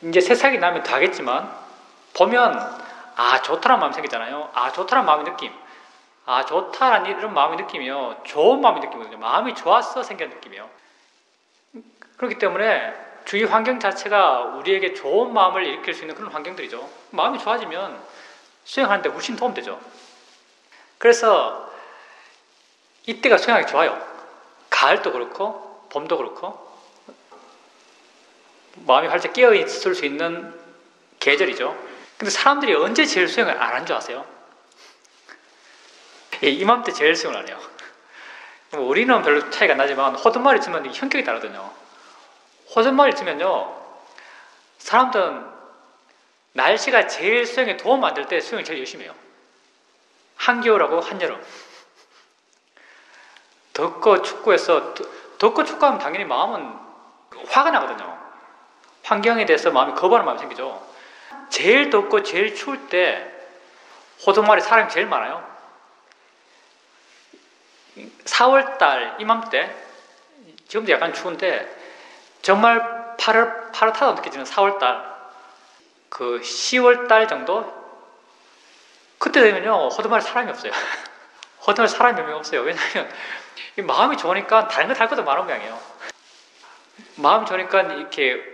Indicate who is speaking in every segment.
Speaker 1: 이제 새싹이 나면 다 하겠지만 보면 아 좋다란 마음이 생기잖아요. 아 좋다란 마음의 느낌, 아 좋다란 이런 마음의 느낌이요, 좋은 마음의 느낌이거든요. 마음이 좋아서 생기는 느낌이에요. 그렇기 때문에 주위 환경 자체가 우리에게 좋은 마음을 일으킬 수 있는 그런 환경들이죠. 마음이 좋아지면 수행하는데 훨씬 도움되죠. 그래서 이때가 수행하기 좋아요. 가을도 그렇고 봄도 그렇고 마음이 활짝 깨어있을 수 있는 계절이죠. 근데 사람들이 언제 제일 수행을 안 하는 줄 아세요? 이맘때 제일 수행을 안 해요. 우리는 별로 차이가 안 나지만 호두말이 있으면 현격이 다르거든요. 호두말이 있으면요, 사람들은 날씨가 제일 수행에 도움 안 될 때 수행을 제일 열심히 해요. 한겨울하고 한여름. 덥고 춥고해서, 덥고 춥고 하면 당연히 마음은 화가 나거든요. 환경에 대해서 마음이 거부하는 마음이 생기죠. 제일 덥고 제일 추울 때 호두말이 사람이 제일 많아요. 4월달 이맘때, 지금도 약간 추운데 정말 파릇하다고 느껴지는 4월달, 그 10월달 정도? 그때 되면요 호두말에 사람이 없어요. 호두말에 사람이 몇 명 없어요. 왜냐하면 마음이 좋으니까 다른 거 할 것도 많은 모양이에요. 마음이 좋으니까 이렇게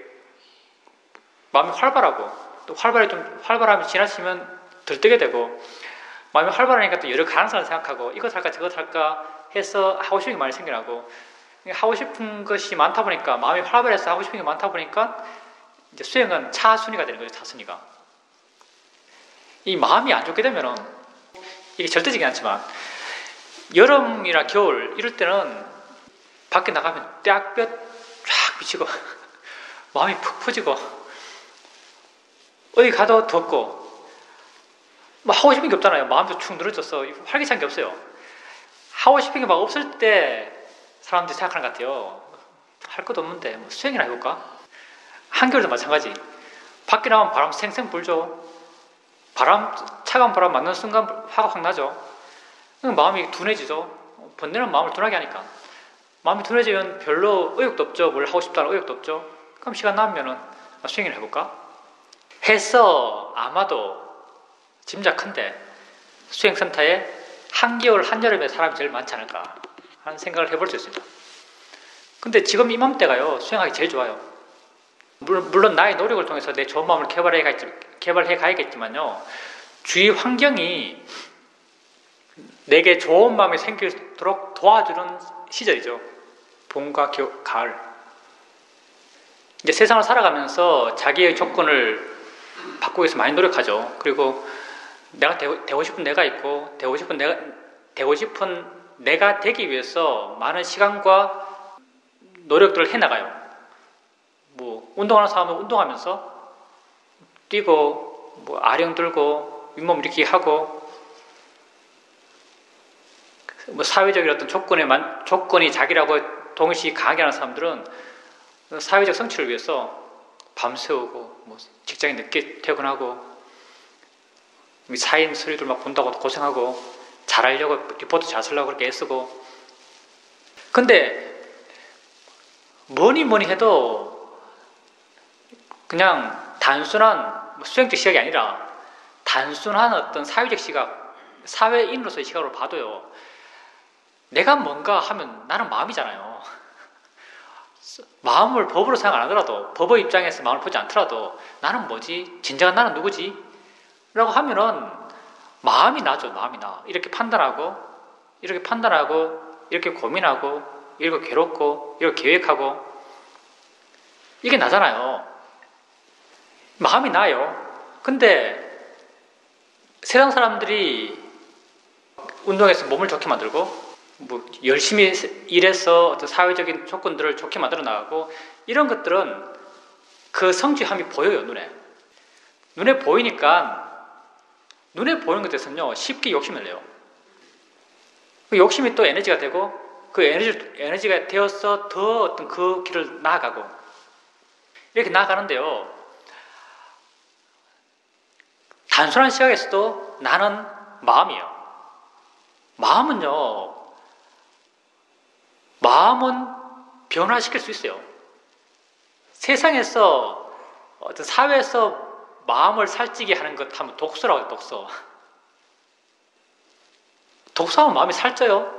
Speaker 1: 마음이 활발하고, 또 활발함이 지나치면 들뜨게 되고, 마음이 활발하니까 또 여러 가능성을 생각하고 이것 할까 저것 할까 해서 하고 싶은 게 많이 생겨나고, 하고 싶은 것이 많다 보니까, 마음이 활발해서 하고 싶은 게 많다 보니까 이제 수행은 차순위가 되는 거죠. 차순위가. 이 마음이 안 좋게 되면은, 이게 절대적이지 않지만 여름이나 겨울 이럴 때는 밖에 나가면 떼학볕 쫙 비치고 마음이 푹 퍼지고 어디 가도 덥고 뭐 하고 싶은 게 없잖아요. 마음도 축 늘어져서 활기찬 게 없어요. 하고 싶은 게 막 없을 때 사람들이 생각하는 것 같아요. 할 것도 없는데 뭐 수행이나 해볼까? 한겨울도 마찬가지. 밖에 나오면 바람 생생 불죠. 차가운 바람 맞는 순간 화가 확 나죠. 마음이 둔해지죠. 번뇌는 마음을 둔하게 하니까. 마음이 둔해지면 별로 의욕도 없죠. 뭘 하고 싶다는 의욕도 없죠. 그럼 시간 남으면은 수행이나 해볼까? 해서 아마도 짐작컨대 수행센터에 한겨울, 한여름에 사람이 제일 많지 않을까 하는 생각을 해볼 수 있습니다. 근데 지금 이맘때가요, 수행하기 제일 좋아요. 물론 나의 노력을 통해서 내 좋은 마음을 개발해 가야겠지만요, 주위 환경이 내게 좋은 마음이 생기도록 도와주는 시절이죠. 봄과 가을. 이제 세상을 살아가면서 자기의 조건을 바꾸기 위해서 많이 노력하죠. 그리고 내가 되고 싶은 내가 있고, 되고 싶은 내가 되기 위해서 많은 시간과 노력들을 해나가요. 뭐 운동하는 사람은 운동하면서 뛰고, 뭐 아령 들고, 윗몸 일으키기 하고, 뭐 사회적인 어떤 조건이 자기라고 동일시 강하게 하는 사람들은 사회적 성취를 위해서 밤새우고, 뭐 직장에 늦게 퇴근하고, 사인 서류들 막 본다고 고생하고, 잘하려고 리포트 잘 쓰려고 그렇게 애쓰고. 근데 뭐니 해도 그냥 단순한 수행적 시각이 아니라 단순한 어떤 사회적 시각, 사회인으로서의 시각으로 봐도요, 내가 뭔가 하면 나는 마음이잖아요. 마음을 법으로 생각 안 하더라도, 법의 입장에서 마음을 보지 않더라도 나는 뭐지? 진정한 나는 누구지? 라고 하면은 마음이 나죠. 마음이 나. 이렇게 판단하고 이렇게 고민하고 이렇게 괴롭고 이렇게 계획하고, 이게 나잖아요. 마음이 나요. 근데 세상 사람들이 운동해서 몸을 좋게 만들고, 뭐 열심히 일해서 어떤 사회적인 조건들을 좋게 만들어 나가고, 이런 것들은 그 성취함이 보여요. 눈에 보이니까, 눈에 보이는 것에서는요 쉽게 욕심을 내요. 그 욕심이 또 에너지가 되고, 그 에너지가 되어서 더 어떤 그 길을 나아가고, 이렇게 나아가는데요, 단순한 시각에서도 나는 마음이에요. 마음은 변화시킬 수 있어요. 세상에서 어떤 사회에서 마음을 살찌게 하는 것 하면 독서라고 해요, 독서. 독서하면 마음이 살쪄요.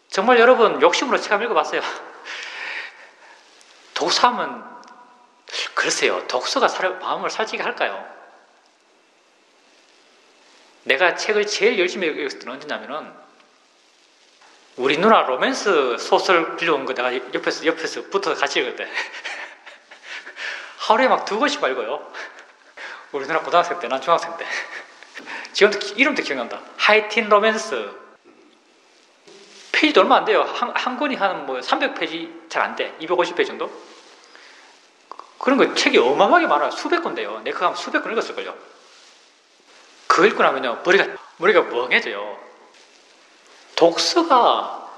Speaker 1: 정말 여러분 욕심으로 책 한번 읽어봤어요? 독서하면, 글쎄요, 독서가 마음을 살찌게 할까요? 내가 책을 제일 열심히 읽었을 때는 언제냐면은, 우리 누나 로맨스 소설 빌려온 거 내가 옆에서 붙어서 같이 읽을 때. 하루에 막 2권씩 읽어요. 우리 누나 고등학생 때, 난 중학생 때. 지금도 이름도 기억난다. 하이틴 로맨스. 페이지도 얼마 안 돼요. 한 권이 한 뭐 300페이지 잘 안 돼. 250페이지 정도? 그런 거 책이 어마어마하게 많아요. 수백 권 돼요. 내가 그거 수백 권 읽었을걸요. 그거 읽고 나면요, 머리가 멍해져요. 독서가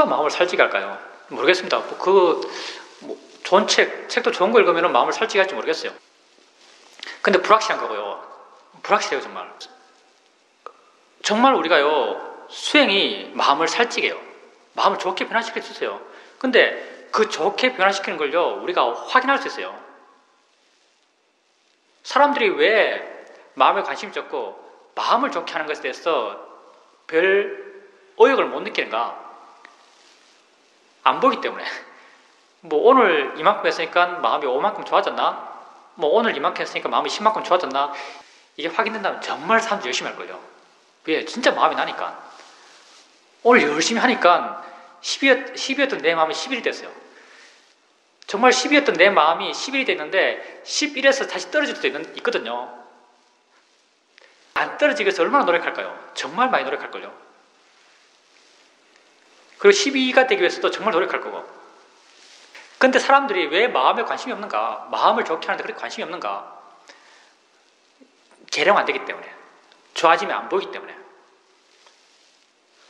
Speaker 1: 마음을 살찌게 할까요? 모르겠습니다. 좋은 책도 좋은 거 읽으면 마음을 살찌게 할지 모르겠어요. 근데 불확실한 거고요. 불확실해요, 정말. 정말 우리가요, 수행이 마음을 살찌게 해요. 마음을 좋게 변화시킬 수 있어요. 근데 그 좋게 변화시키는 걸요, 우리가 확인할 수 있어요. 사람들이 왜 마음에 관심이 적고 마음을 좋게 하는 것에 대해서 별 의욕을 못 느끼는가? 안 보기 때문에. 뭐 오늘 이만큼 했으니까 마음이 5만큼 좋아졌나? 뭐 오늘 이만큼 했으니까 마음이 10만큼 좋아졌나? 이게 확인된다면 정말 사람들이 열심히 할 거예요. 왜? 진짜 마음이 나니까. 오늘 열심히 하니까 10이었던 내 마음이 11이 됐어요. 정말 10이었던 내 마음이 11이 됐는데 11에서 다시 떨어질 수도 있거든요. 안 떨어지기 위해서 얼마나 노력할까요? 정말 많이 노력할걸요. 그리고 12가 되기 위해서도 정말 노력할 거고. 근데 사람들이 왜 마음에 관심이 없는가? 마음을 좋게 하는데 그렇게 관심이 없는가? 계량 안 되기 때문에. 좋아짐이 안 보이기 때문에.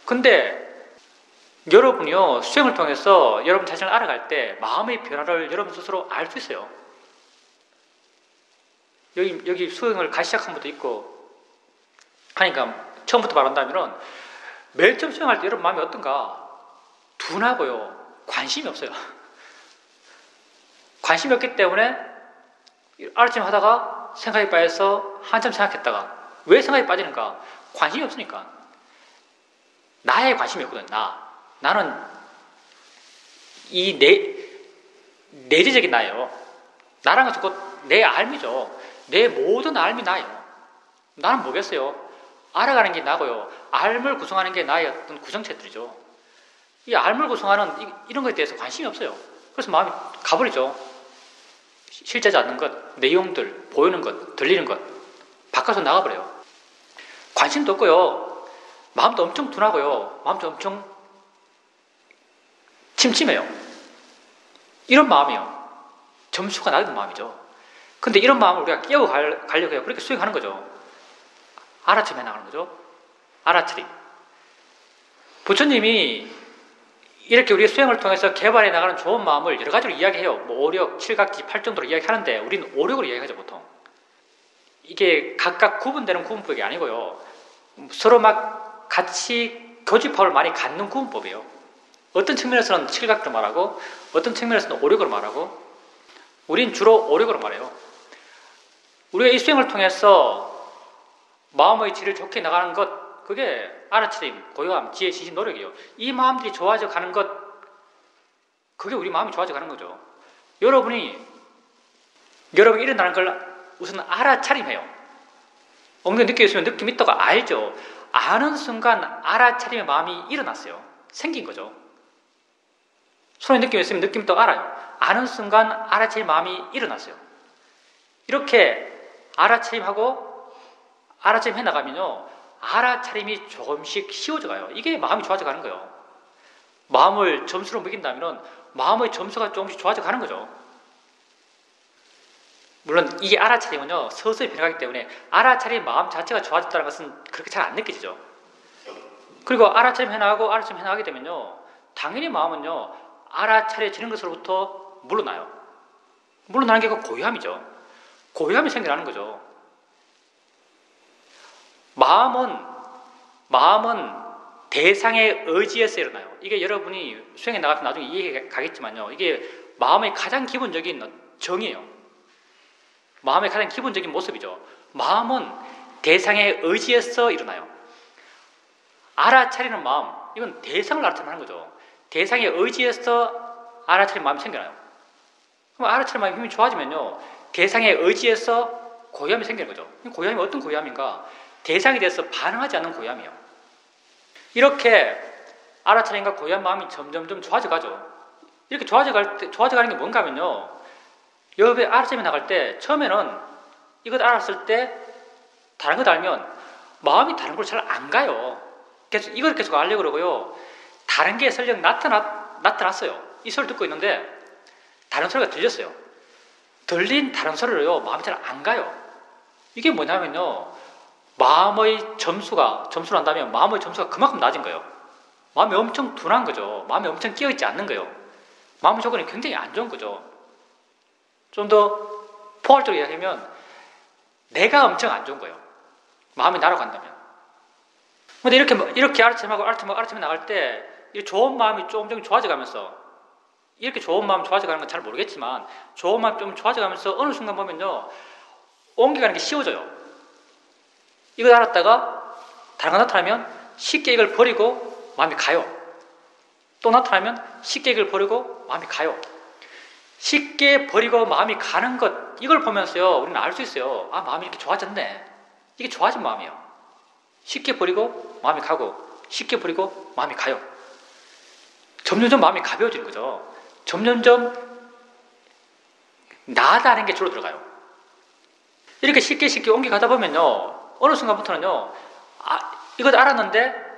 Speaker 1: 근데 여러분이요, 수행을 통해서 여러분 자신을 알아갈 때 마음의 변화를 여러분 스스로 알 수 있어요. 여기 수행을 같이 시작한 분도 있고 하니까 처음부터 말한다면 맨 처음 수행할 때 여러분 마음이 어떤가? 둔하고요, 관심이 없어요. 관심이 없기 때문에 아르침 하다가 생각이 빠져서 한참 생각했다가 왜 생각이 빠지는가? 관심이 없으니까. 나에 관심이 없거든. 나는 이 내재적인 나예요. 나란 것은 곧 내 알미죠. 내 모든 알미 나예요. 나는 뭐겠어요? 알아가는 게 나고요. 알을 구성하는 게 나의 어떤 구성체들이죠. 이 알을 구성하는 이런 것에 대해서 관심이 없어요. 그래서 마음이 가버리죠. 실제지 않는 것, 내용들, 보이는 것, 들리는 것, 바깥으로 나가버려요. 관심도 없고요. 마음도 엄청 둔하고요. 마음도 엄청 침침해요. 이런 마음이요. 점수가 낮은 마음이죠. 근데 이런 마음을 우리가 깨워가려고 해요. 그렇게 수행하는 거죠. 알아차림 해나가는 거죠. 알아차림. 부처님이 이렇게 우리의 수행을 통해서 개발해 나가는 좋은 마음을 여러 가지로 이야기해요. 뭐 오력, 칠각지, 팔정도로 이야기하는데 우리는 오력으로 이야기하죠, 보통. 이게 각각 구분되는 구분법이 아니고요. 서로 막 같이 교집합을 많이 갖는 구분법이에요. 어떤 측면에서는 칠각으로 말하고 어떤 측면에서는 오력으로 말하고 우린 주로 오력으로 말해요. 우리가 이 수행을 통해서 마음의 질을 좋게 나가는 것, 그게 알아차림, 고요함, 지혜, 지식, 노력이에요. 이 마음들이 좋아져 가는 것, 그게 우리 마음이 좋아져 가는 거죠. 여러분이 일어나는 걸 우선 알아차림해요. 엉덩이 느끼고 있으면 느낌이 있다고 알죠. 아는 순간 알아차림의 마음이 일어났어요. 생긴 거죠. 손에 느낌이 있으면 느낌이 있다고 알아요. 아는 순간 알아차림 마음이 일어났어요. 이렇게 알아차림하고 알아차림 해나가면요, 알아차림이 조금씩 쉬워져 가요. 이게 마음이 좋아져 가는 거예요. 마음을 점수로 매긴다면 마음의 점수가 조금씩 좋아져 가는 거죠. 물론 이 알아차림은요, 서서히 변화하기 때문에 알아차림 마음 자체가 좋아졌다는 것은 그렇게 잘 안 느껴지죠. 그리고 알아차림 해나가고 알아차림 해나가게 되면요, 당연히 마음은요, 알아차려지는 것으로부터 물러나요. 물러나는 게 그 고요함이죠. 고요함이 생겨나는 거죠. 마음은 대상의 의지에서 일어나요. 이게 여러분이 수행에 나가서 나중에 이해가 가겠지만요. 이게 마음의 가장 기본적인 정이에요. 마음의 가장 기본적인 모습이죠. 마음은 대상의 의지에서 일어나요. 알아차리는 마음, 이건 대상을 알아차리는 거죠. 대상의 의지에서 알아차리는 마음이 생겨나요. 그럼 알아차리는 마음이 힘이 좋아지면요, 대상의 의지에서 고요함이 생기는 거죠. 고요함이 어떤 고요함인가? 대상에 대해서 반응하지 않는 고요함이에요. 이렇게 알아차림과 고요한 마음이 점점점 좋아져가죠. 이렇게 좋아져가는 게 뭔가 하면요, 여러분이 알아차림에 나갈 때 처음에는 이것 알았을 때 다른 것 알면 마음이 다른 걸 잘 안 가요. 계속 이걸 계속 알려고 그러고요, 다른 게 설령 나타났어요. 이 소리를 듣고 있는데 다른 소리가 들렸어요. 들린 다른 소리로요, 마음이 잘 안 가요. 이게 뭐냐면요, 마음의 점수를 한다면 마음의 점수가 그만큼 낮은 거예요. 마음이 엄청 둔한 거죠. 마음이 엄청 끼어있지 않는 거예요. 마음의 조건이 굉장히 안 좋은 거죠. 좀 더 포괄적으로 이야기하면 내가 엄청 안 좋은 거예요. 마음이 날아간다면. 근데 이렇게 아르침에 나갈 때 이 좋은 마음이 조금 좋아져가면서, 이렇게 좋은 마음 좋아져가는 건 잘 모르겠지만 좋은 마음이 좀 좋아져가면서 어느 순간 보면요, 옮겨가는 게 쉬워져요. 이걸 알았다가 다른 거 나타나면 쉽게 이걸 버리고 마음이 가요. 또 나타나면 쉽게 이걸 버리고 마음이 가요. 쉽게 버리고 마음이 가는 것, 이걸 보면서요, 우리는 알 수 있어요. 아, 마음이 이렇게 좋아졌네. 이게 좋아진 마음이에요. 쉽게 버리고 마음이 가고, 쉽게 버리고 마음이 가요. 점점점 마음이 가벼워지는 거죠. 점점점 나다는 게 줄어들어가요. 이렇게 쉽게 옮겨가다 보면요, 어느 순간부터는요, 이것 알았는데,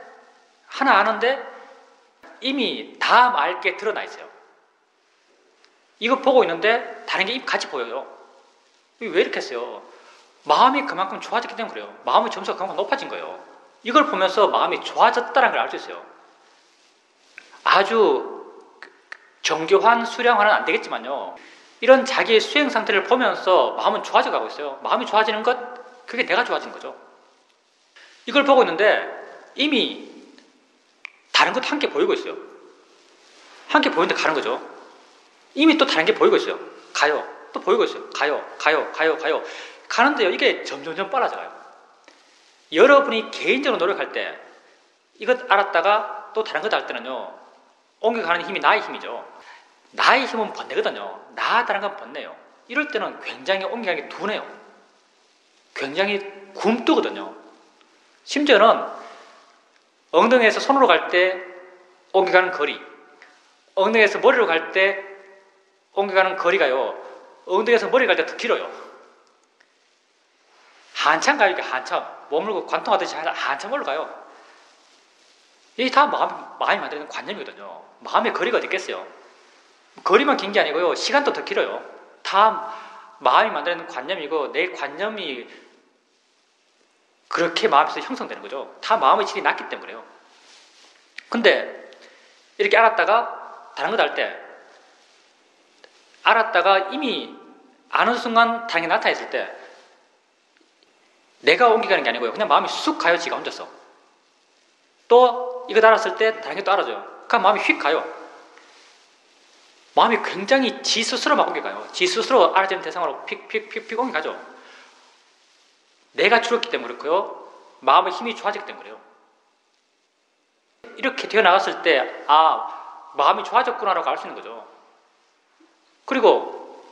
Speaker 1: 하나 아는데 이미 다음 알 게 드러나 있어요. 이거 보고 있는데 다른 게 같이 보여요. 왜 이렇게 했어요? 마음이 그만큼 좋아졌기 때문에 그래요. 마음의 점수가 그만큼 높아진 거예요. 이걸 보면서 마음이 좋아졌다는 걸 알 수 있어요. 아주 정교한 수량화는 안 되겠지만요, 이런 자기의 수행 상태를 보면서 마음은 좋아져 가고 있어요. 마음이 좋아지는 것, 그게 내가 좋아지는 거죠. 이걸 보고 있는데 이미 다른 것도 함께 보이고 있어요. 함께 보이는데 가는 거죠. 이미 또 다른 게 보이고 있어요. 가요. 또 보이고 있어요. 가요. 가는데요, 이게 점점점 빨라져가요. 여러분이 개인적으로 노력할 때 이것 알았다가 또 다른 것 알 때는요, 옮겨가는 힘이 나의 힘이죠. 나의 힘은 번뇌거든요. 나다는 건 번뇌예요. 이럴 때는 굉장히 옮겨가는 게 둔해요. 굉장히 굼뜨거든요. 심지어는 엉덩이에서 손으로 갈 때 옮겨가는 거리, 엉덩이에서 머리로 갈 때 옮겨가는 거리가요, 엉덩이에서 머리 갈 때 더 길어요. 한참 가요. 이게 한참 머물고 관통하듯이 한참 올라가요. 이게 다 마음이 만드는 관념이거든요. 마음의 거리가 어디 있겠어요? 거리만 긴 게 아니고요, 시간도 더 길어요. 다 마음이 만드는 관념이고, 내 관념이 그렇게 마음에서 형성되는 거죠. 다 마음의 질이 낮기 때문에 그래요. 근데 이렇게 알았다가 다른 것 알 때, 알았다가 이미 아는 순간 다른 게 나타났을 때 내가 옮겨가는 게 아니고요, 그냥 마음이 쑥 가요. 지가 혼자서. 또 이거 알았을 때 다른 게 또 알아져요. 그냥 마음이 휙 가요. 마음이 굉장히 지 스스로 막 옮겨가요. 지 스스로 알아지는 대상으로 픽 옮겨가죠. 내가 줄었기 때문에 그렇고요, 마음의 힘이 좋아지기 때문에 그래요. 이렇게 되어 나갔을 때, 마음이 좋아졌구나라고 알 수 있는 거죠. 그리고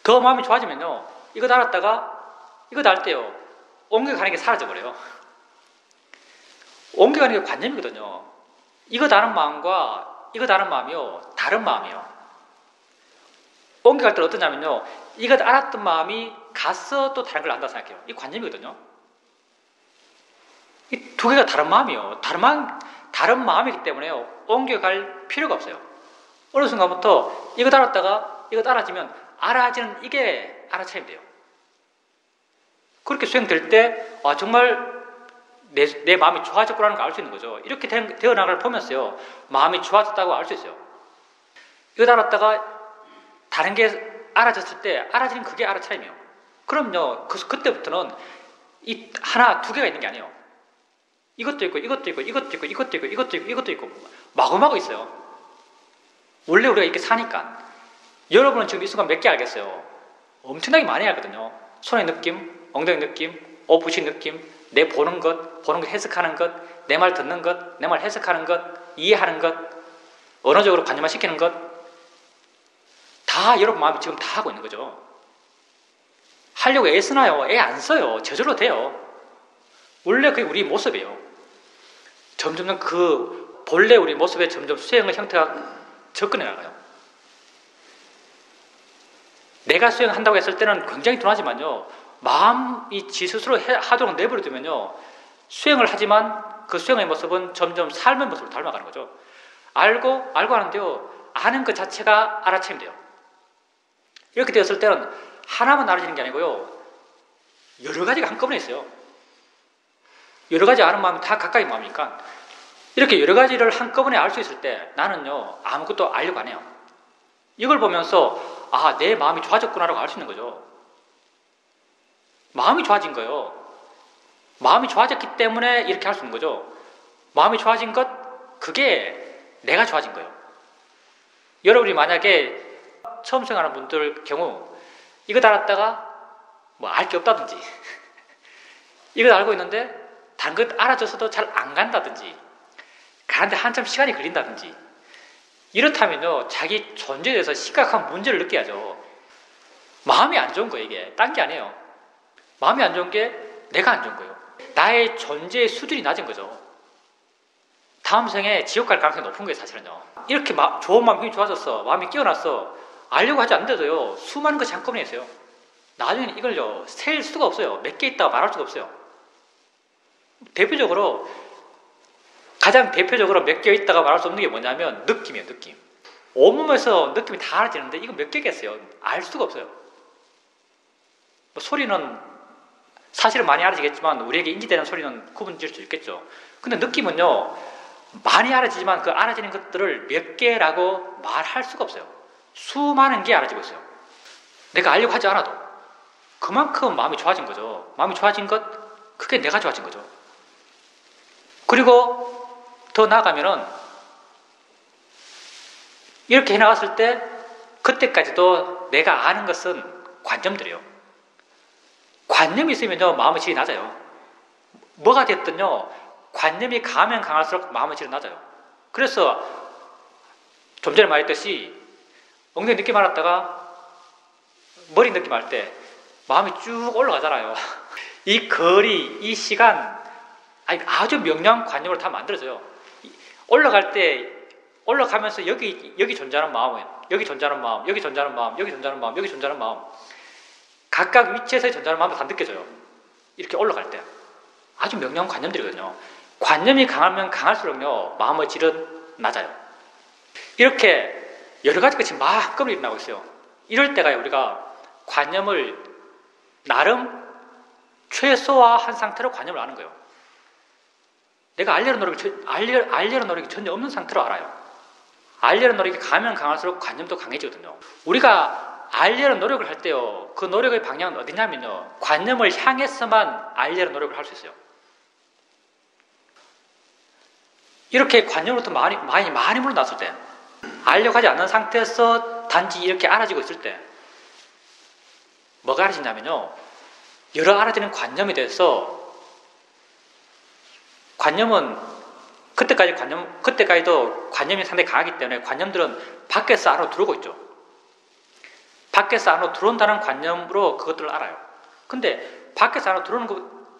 Speaker 1: 더 마음이 좋아지면요, 이거 알았다가 이거 알 때요, 옮겨가는 게 사라져버려요. 옮겨가는 게 관념이거든요. 이거 다른 마음과 이거 다른 마음이요, 다른 마음이에요. 옮겨갈 때는 어떠냐면요, 이것 알았던 마음이 가서 또 다른 걸 안다 생각해요. 이 관념이거든요. 이 두 개가 다른 마음이에요. 다른 마음이기 때문에 옮겨갈 필요가 없어요. 어느 순간부터 이것 알았다가 이것 알아지면 알아지는 이게 알아차림 돼요. 그렇게 수행될 때 정말 내 마음이 좋아졌구나는 걸 알 수 있는 거죠. 이렇게 되어 나가를 보면서요, 마음이 좋아졌다고 알 수 있어요. 이것 알았다가 다른 게 알아졌을 때 알아지는 그게 알아차림이에요. 그럼요, 그때부터는 이 하나, 두 개가 있는 게 아니에요. 이것도 있고 이것도 있고 이것도 있고 이것도 있고 이것도 있고 이것도 있고 마구마구 있어요. 원래 우리가 이렇게 사니까. 여러분은 지금 이 순간 몇 개 알겠어요? 엄청나게 많이 알거든요. 손의 느낌, 엉덩이 느낌, 옷 붙인 느낌, 내 보는 것 해석하는 것, 내 말 듣는 것, 내 말 해석하는 것, 이해하는 것, 언어적으로 관념화시키는 것, 다 여러분 마음이 지금 다 하고 있는 거죠. 하려고 애 쓰나요? 애 안 써요. 저절로 돼요. 원래 그게 우리 모습이에요. 점점 그 본래 우리 모습에 점점 수행의 형태가 접근해 나가요. 내가 수행한다고 했을 때는 굉장히 둔하지만요, 마음이 지 스스로 하도록 내버려두면요, 수행을 하지만 그 수행의 모습은 점점 삶의 모습을 닮아가는 거죠. 알고 하는데요, 아는 것 자체가 알아채면 돼요. 이렇게 되었을 때는 하나만 알아지는 게 아니고요, 여러 가지가 한꺼번에 있어요. 여러 가지 아는 마음이 다 각각의 마음이니까 이렇게 여러 가지를 한꺼번에 알 수 있을 때 나는요, 아무것도 알려고 안 해요. 이걸 보면서 아, 내 마음이 좋아졌구나라고 알 수 있는 거죠. 마음이 좋아진 거예요. 마음이 좋아졌기 때문에 이렇게 할 수 있는 거죠. 마음이 좋아진 것, 그게 내가 좋아진 거예요. 여러분이 만약에 처음 수행하는 분들 경우 이것 알았다가 뭐 알 게 없다든지 이것 알고 있는데 다른 것 알아줘서도 잘 안 간다든지 가는데 한참 시간이 걸린다든지 이렇다면요, 자기 존재에 대해서 심각한 문제를 느껴야죠. 마음이 안 좋은 거예요, 이게. 딴 게 아니에요. 마음이 안 좋은 게 내가 안 좋은 거예요. 나의 존재의 수준이 낮은 거죠. 다음 생에 지옥 갈 가능성이 높은 거예요, 사실은요. 이렇게 좋은 마음이 좋아졌어. 마음이 깨어났어. 알려고 하지 않는데도요, 수많은 것이 한꺼번에 있어요. 나중에는 이걸요, 셀 수가 없어요. 몇 개 있다가 말할 수가 없어요. 가장 대표적으로 몇 개 있다가 말할 수 없는 게 뭐냐면 느낌이에요, 느낌. 온몸에서 느낌이 다 알아지는데 이거 몇 개겠어요? 알 수가 없어요. 뭐 소리는 사실은 많이 알아지겠지만 우리에게 인지되는 소리는 구분 지을 수 있겠죠. 근데 느낌은요, 많이 알아지지만 그 알아지는 것들을 몇 개라고 말할 수가 없어요. 수많은 게 알아지고 있어요. 내가 알려고 하지 않아도 그만큼 마음이 좋아진 거죠. 마음이 좋아진 것, 그게 내가 좋아진 거죠. 그리고 더 나아가면은 이렇게 해나갔을 때 그때까지도 내가 아는 것은 관념들이에요. 관념이 있으면요, 마음의 질이 낮아요. 뭐가 됐든요, 관념이 강하면 강할수록 마음의 질은 낮아요. 그래서 좀 전에 말했듯이 엉덩이 느낌 알았다가 머리 느낌 알 때 마음이 쭉 올라가잖아요. 이 거리, 이 시간, 아주 명료한 관념으로 다 만들어져요. 올라갈 때 올라가면서 여기 존재하는 마음은 여기 존재하는 마음, 여기 존재하는 마음, 여기 존재하는 마음, 여기 존재하는 마음, 각각 위치에서의 존재하는 마음도 다 느껴져요. 이렇게 올라갈 때 아주 명료한 관념들이거든요. 관념이 강하면 강할수록요, 마음의 질은 낮아요. 이렇게 여러 가지 것이 막 한꺼번에 일어나고 있어요. 이럴 때가 우리가 관념을 나름 최소화한 상태로 관념을 아는 거예요. 내가 알려는 노력이 전혀 없는 상태로 알아요. 알려는 노력이 강하면 강할수록 관념도 강해지거든요. 우리가 알려는 노력을 할 때요, 그 노력의 방향은 어디냐면요, 관념을 향해서만 알려는 노력을 할 수 있어요. 이렇게 관념으로부터 많이 물러났을 때, 알려고 하지 않는 상태에서 단지 이렇게 알아지고 있을 때 뭐가 알아지냐면요, 여러 알아지는 관념에 대해서 관념은 그때까지도 관념이 상당히 강하기 때문에 관념들은 밖에서 안으로 들어오고 있죠. 밖에서 안으로 들어온다는 관념으로 그것들을 알아요. 근데 밖에서 안으로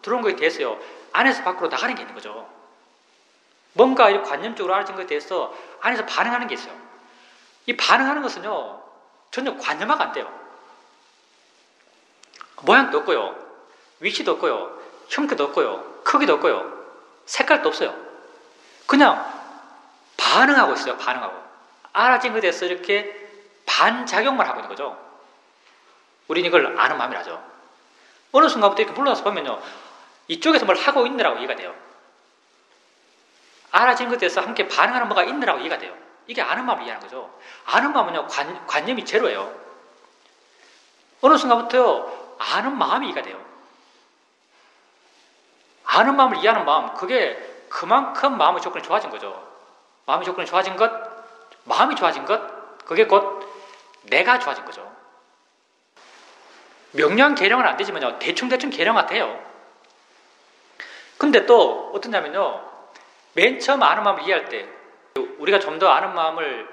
Speaker 1: 들어오는 거에 대해서요, 안에서 밖으로 나가는 게 있는 거죠. 뭔가 이 관념적으로 알아진 것에 대해서 안에서 반응하는 게 있어요. 이 반응하는 것은요, 전혀 관념화가 안 돼요. 모양도 없고요, 위치도 없고요, 형태도 없고요, 크기도 없고요, 색깔도 없어요. 그냥 반응하고 있어요. 반응하고. 알아진 것에 대해서 이렇게 반작용만 하고 있는 거죠. 우리는 이걸 아는 마음이라죠. 어느 순간부터 이렇게 물러나서 보면요, 이쪽에서 뭘 하고 있느라고 이해가 돼요. 알아진 것에 대해서 함께 반응하는 뭐가 있느라고 이해가 돼요. 이게 아는 마음을 이해하는 거죠. 아는 마음은요, 관념이 제로예요. 어느 순간부터요, 아는 마음이 이해가 돼요. 아는 마음을 이해하는 마음, 그게 그만큼 마음의 조건이 좋아진 거죠. 마음이 좋아진 것, 그게 곧 내가 좋아진 거죠. 명료한 계량은 안 되지만요, 대충 계량은 돼요. 근데 또 어떠냐면요, 맨 처음 아는 마음을 이해할 때, 우리가 좀 더 아는 마음을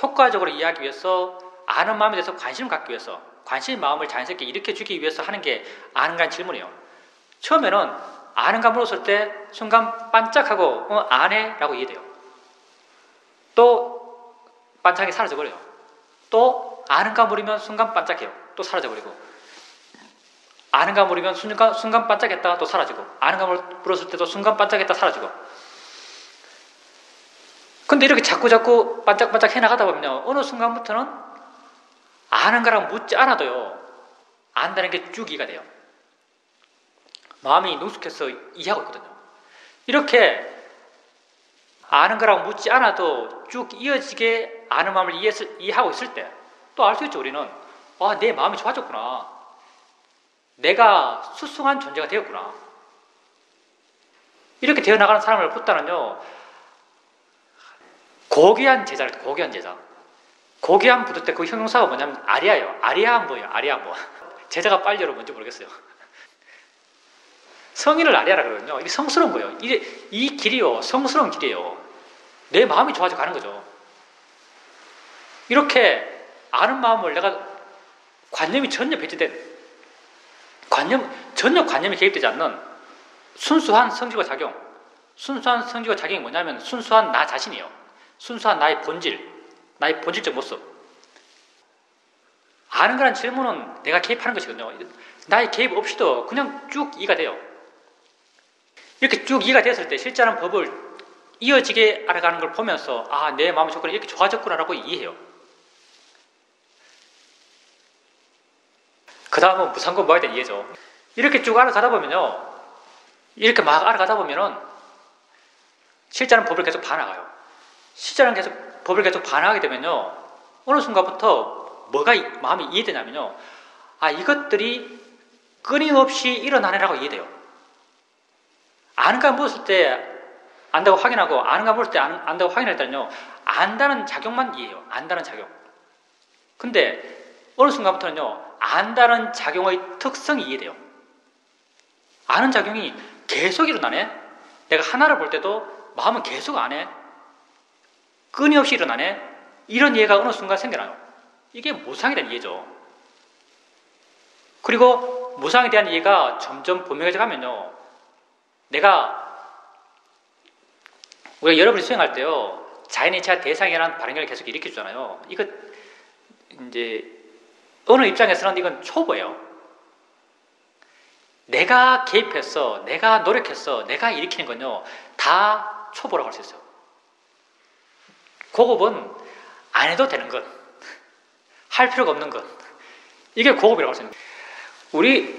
Speaker 1: 효과적으로 이해하기 위해서, 아는 마음에 대해서 관심을 갖기 위해서, 관심의 마음을 자연스럽게 일으켜주기 위해서 하는 게 아는가는 질문이에요. 처음에는 아는가 물었을 때 순간 반짝하고 안 해? 라고 이해돼요. 또 반짝이 사라져버려요. 또 아는가 물으면 순간 반짝해요. 또 사라져버리고, 아는가 물으면 순간 반짝했다가 또 사라지고, 아는가 물었을 때도 순간 반짝했다 사라지고. 근데 이렇게 자꾸 반짝반짝 해나가다 보면요, 어느 순간부터는 아는가라고 묻지 않아도요, 안다는 게 쭉 이해가 돼요. 마음이 능숙해서 이해하고 있거든요. 이렇게 아는 거라고 묻지 않아도 쭉 이어지게 아는 마음을 이해하고 있을 때 또 알 수 있죠. 우리는 내 마음이 좋아졌구나, 내가 수승한 존재가 되었구나. 이렇게 되어나가는 사람을 붙다는요, 고귀한 제자. 고귀한 부도 때 그 형용사가 뭐냐면 아리아예요. 아리아는 뭐예요? 아리아 뭐. 제자가 빨리로 뭔지 모르겠어요. 성인을 아리아라 그러거든요. 이게 성스러운 거예요. 이 길이요, 성스러운 길이에요. 내 마음이 좋아져 가는 거죠. 이렇게 아는 마음을 내가 관념이 전혀 배제된, 전혀 관념이 개입되지 않는 순수한 성질과 작용. 순수한 성질과 작용이 뭐냐면 순수한 나 자신이에요. 순수한 나의 본질, 나의 본질적 모습. 아는 거란 질문은 내가 개입하는 것이거든요. 나의 개입 없이도 그냥 쭉 이해가 돼요. 이렇게 쭉 이해가 되었을 때 실제라는 법을 이어지게 알아가는 걸 보면서 내 마음의 조건이 이렇게 좋아졌구나라고 이해해요. 그 다음은 무상권 모아야 될 이해죠. 이렇게 쭉 알아가다 보면요, 이렇게 막 알아가다 보면은 실제라는 법을 계속 봐나가요. 실제라는 법을 계속 봐나가게 되면요, 어느 순간부터 뭐가 마음이 이해되냐면요, 이것들이 끊임없이 일어나네라고 이해돼요. 아는가 물었을 때 안다고 확인하고, 아는가 물을 때 안다고 확인했다면요, 안다는 작용만 이해해요. 안다는 작용. 근데 어느 순간부터는요, 안다는 작용의 특성이 이해돼요. 아는 작용이 계속 일어나네. 내가 하나를 볼 때도 마음은 계속 안 해. 끊임없이 일어나네. 이런 이해가 어느 순간 생겨나요. 이게 무상에 대한 이해죠. 그리고 무상에 대한 이해가 점점 분명해져 가면요, 우리가 여러분이 수행할 때요, 자연이차 대상이라는 발행을 계속 일으켜주잖아요. 이거 이제 어느 입장에서는 이건 초보예요. 내가 개입했어, 내가 노력했어, 내가 일으키는 건요, 다 초보라고 할 수 있어요. 고급은 안 해도 되는 것, 할 필요가 없는 것, 이게 고급이라고 할 수 있는 거예요.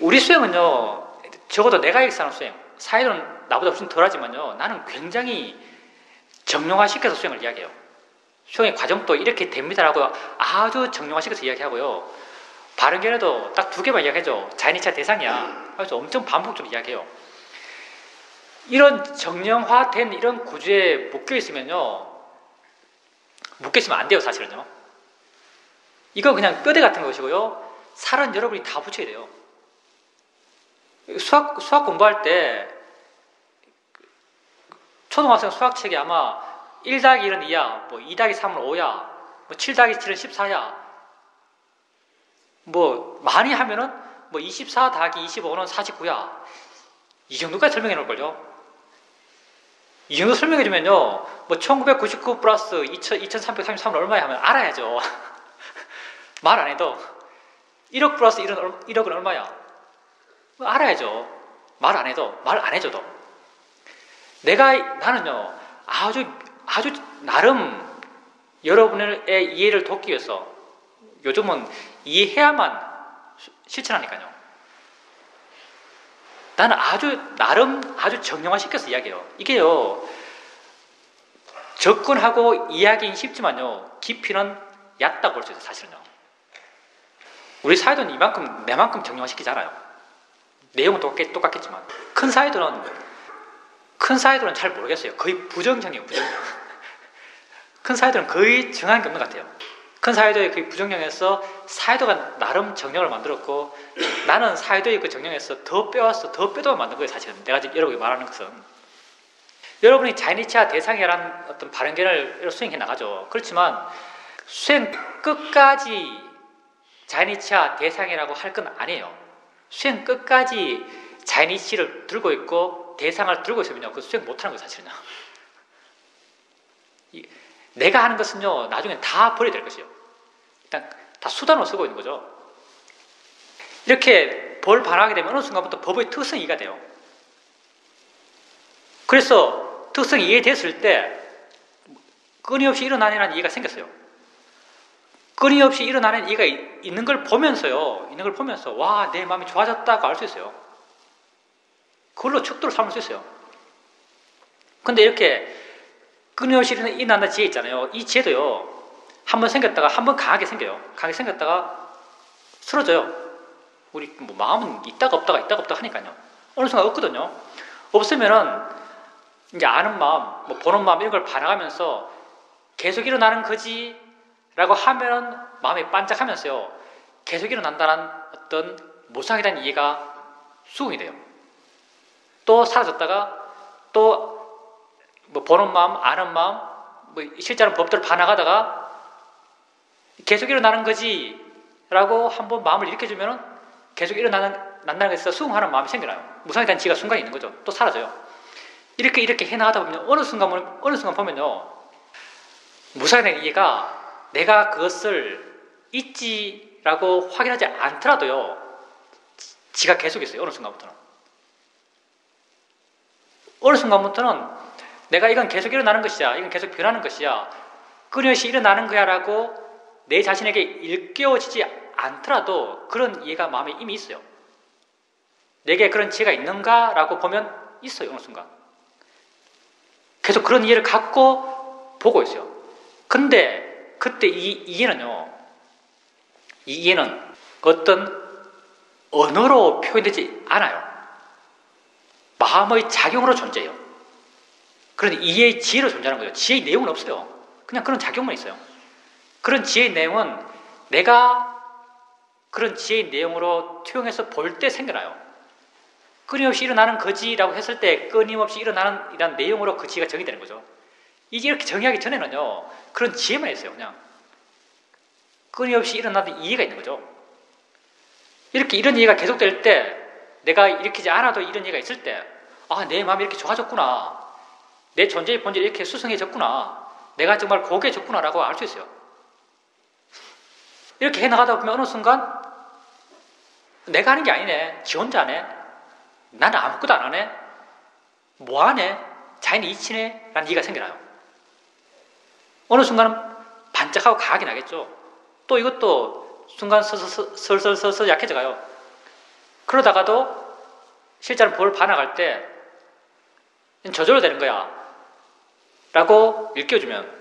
Speaker 1: 우리 수행은요, 적어도 내가 익사하는 수행, 사회는 나보다 훨씬 덜하지만요, 나는 굉장히 정량화시켜서 수행을 이야기해요. 수행의 과정도 이렇게 됩니다라고 아주 정량화시켜서 이야기하고요, 바른견에도 딱 2개만 이야기하죠. 자연이차 대상이야. 그래서 엄청 반복적으로 이야기해요. 이런 정량화된 이런 구조에 묶여있으면 안 돼요, 사실은요. 이건 그냥 뼈대 같은 것이고요, 살은 여러분이 다 붙여야 돼요. 수학 공부할 때 초등학생 수학책에 아마 1-1은 2야, 2-3은 5야, 7-7은 14야, 많이 하면은 24 더하기 25는 49야. 이 정도까지 설명해 놓을걸요. 이 정도 설명해 주면요, 1999 플러스 2333은 얼마야 하면 알아야죠. 말 안 해도 1억 플러스 1억은 얼마야? 알아야죠. 말 안 해도, 말 안 해줘도. 나는요, 아주 나름 여러분의 이해를 돕기 위해서 요즘은 이해해야만 실천하니까요. 나는 아주 정형화시켜서 이야기해요. 이게요, 접근하고 이해하기는 쉽지만요, 깊이는 얕다고 볼 수 있어요, 사실은요. 우리 사회도는 내만큼 정형화시키지 않아요. 내용은 똑같겠지만. 큰 사회도는 잘 모르겠어요. 거의 부정형이에요, 부정형. 큰 사회들은 거의 정한 게 없는 것 같아요. 큰 사회도의 그 부정령에서 사회도가 나름 정령을 만들었고 나는 사회도의 그 정령에서 더 빼왔어. 더 빼도 만든 거예요. 사실은 내가 지금 여러분이 말하는 것은 여러분이 자이니치아 대상이라는 어떤 발언견을 수행해 나가죠. 그렇지만 수행 끝까지 자이니치아 대상이라고 할 건 아니에요. 수행 끝까지 자이니치를 들고 있고 대상을 들고 있으면요 그 수행 못하는 거예요. 사실은요. 내가 하는 것은요 나중에 다 버려야 될 것이에요. 일단 다 수단으로 쓰고 있는 거죠. 이렇게 벌 반하게 되면 어느 순간부터 법의 특성이 이해가 돼요. 그래서 특성이 이해됐을 때 끊임없이 일어나는 이해가 생겼어요. 끊임없이 일어나는 이해가 있는 걸 보면서요. 있는 걸 보면서 와, 내 마음이 좋아졌다고 알 수 있어요. 그걸로 척도를 삼을 수 있어요. 근데 이렇게 끊임없이 일어나는 지혜 있잖아요. 이 지혜도요. 한번 생겼다가 한번 강하게 생겨요. 강하게 생겼다가 쓰러져요. 우리 뭐 마음은 있다가 없다가 있다가 없다가 하니까요. 어느 순간 없거든요. 없으면은 이제 아는 마음, 뭐 보는 마음 이런 걸 반항하면서 계속 일어나는 거지라고 하면 마음이 반짝하면서요. 계속 일어난다는 어떤 무상이라는 이해가 수긍이 돼요. 또 사라졌다가 또 뭐 보는 마음, 아는 마음, 뭐 실제로 법대로 반항하다가 계속 일어나는 거지라고 한번 마음을 일으켜주면은 계속 난다는 것에서 수긍하는 마음이 생겨나요. 무상에 대한 지혜가 순간이 있는 거죠. 또 사라져요. 이렇게 해나가다 보면 어느 순간 보면요. 무상에 대한 이해가 내가 그것을 있지라고 확인하지 않더라도요. 지가 계속 있어요. 어느 순간부터는. 어느 순간부터는 내가 이건 계속 일어나는 것이야. 이건 계속 변하는 것이야. 끊임없이 일어나는 거야 라고 내 자신에게 일깨워지지 않더라도 그런 이해가 마음에 이미 있어요. 내게 그런 지혜가 있는가? 라고 보면 있어요. 어느 순간. 계속 그런 이해를 갖고 보고 있어요. 근데 그때 이 이해는 어떤 언어로 표현되지 않아요. 마음의 작용으로 존재해요. 그런데 이해의 지혜로 존재하는 거죠. 지혜의 내용은 없어요. 그냥 그런 작용만 있어요. 그런 지혜의 내용은 내가 그런 지혜의 내용으로 투영해서 볼 때 생겨나요. 끊임없이 일어나는 거지라고 했을 때 끊임없이 일어나는 이런 내용으로 그 지혜가 정의되는 거죠. 이게 이렇게 정의하기 전에는요. 그런 지혜만 있어요. 그냥 끊임없이 일어나는 이해가 있는 거죠. 이런 이해가 계속될 때 내가 일으키지 않아도 이런 이해가 있을 때 아, 내 마음이 이렇게 좋아졌구나. 내 존재의 본질이 이렇게 수성해졌구나. 내가 정말 고개졌구나 라고 알 수 있어요. 이렇게 해나가다 보면 어느 순간 내가 하는 게 아니네. 지 혼자 하네. 나는 아무것도 안 하네. 뭐 하네. 자연이 이치네. 라는 이해가 생겨나요. 어느 순간은 반짝하고 강하게 나겠죠. 또 이것도 순간 슬슬 약해져가요. 그러다가도 실제로 볼 반항할 때 저절로 되는 거야. 라고 일깨워주면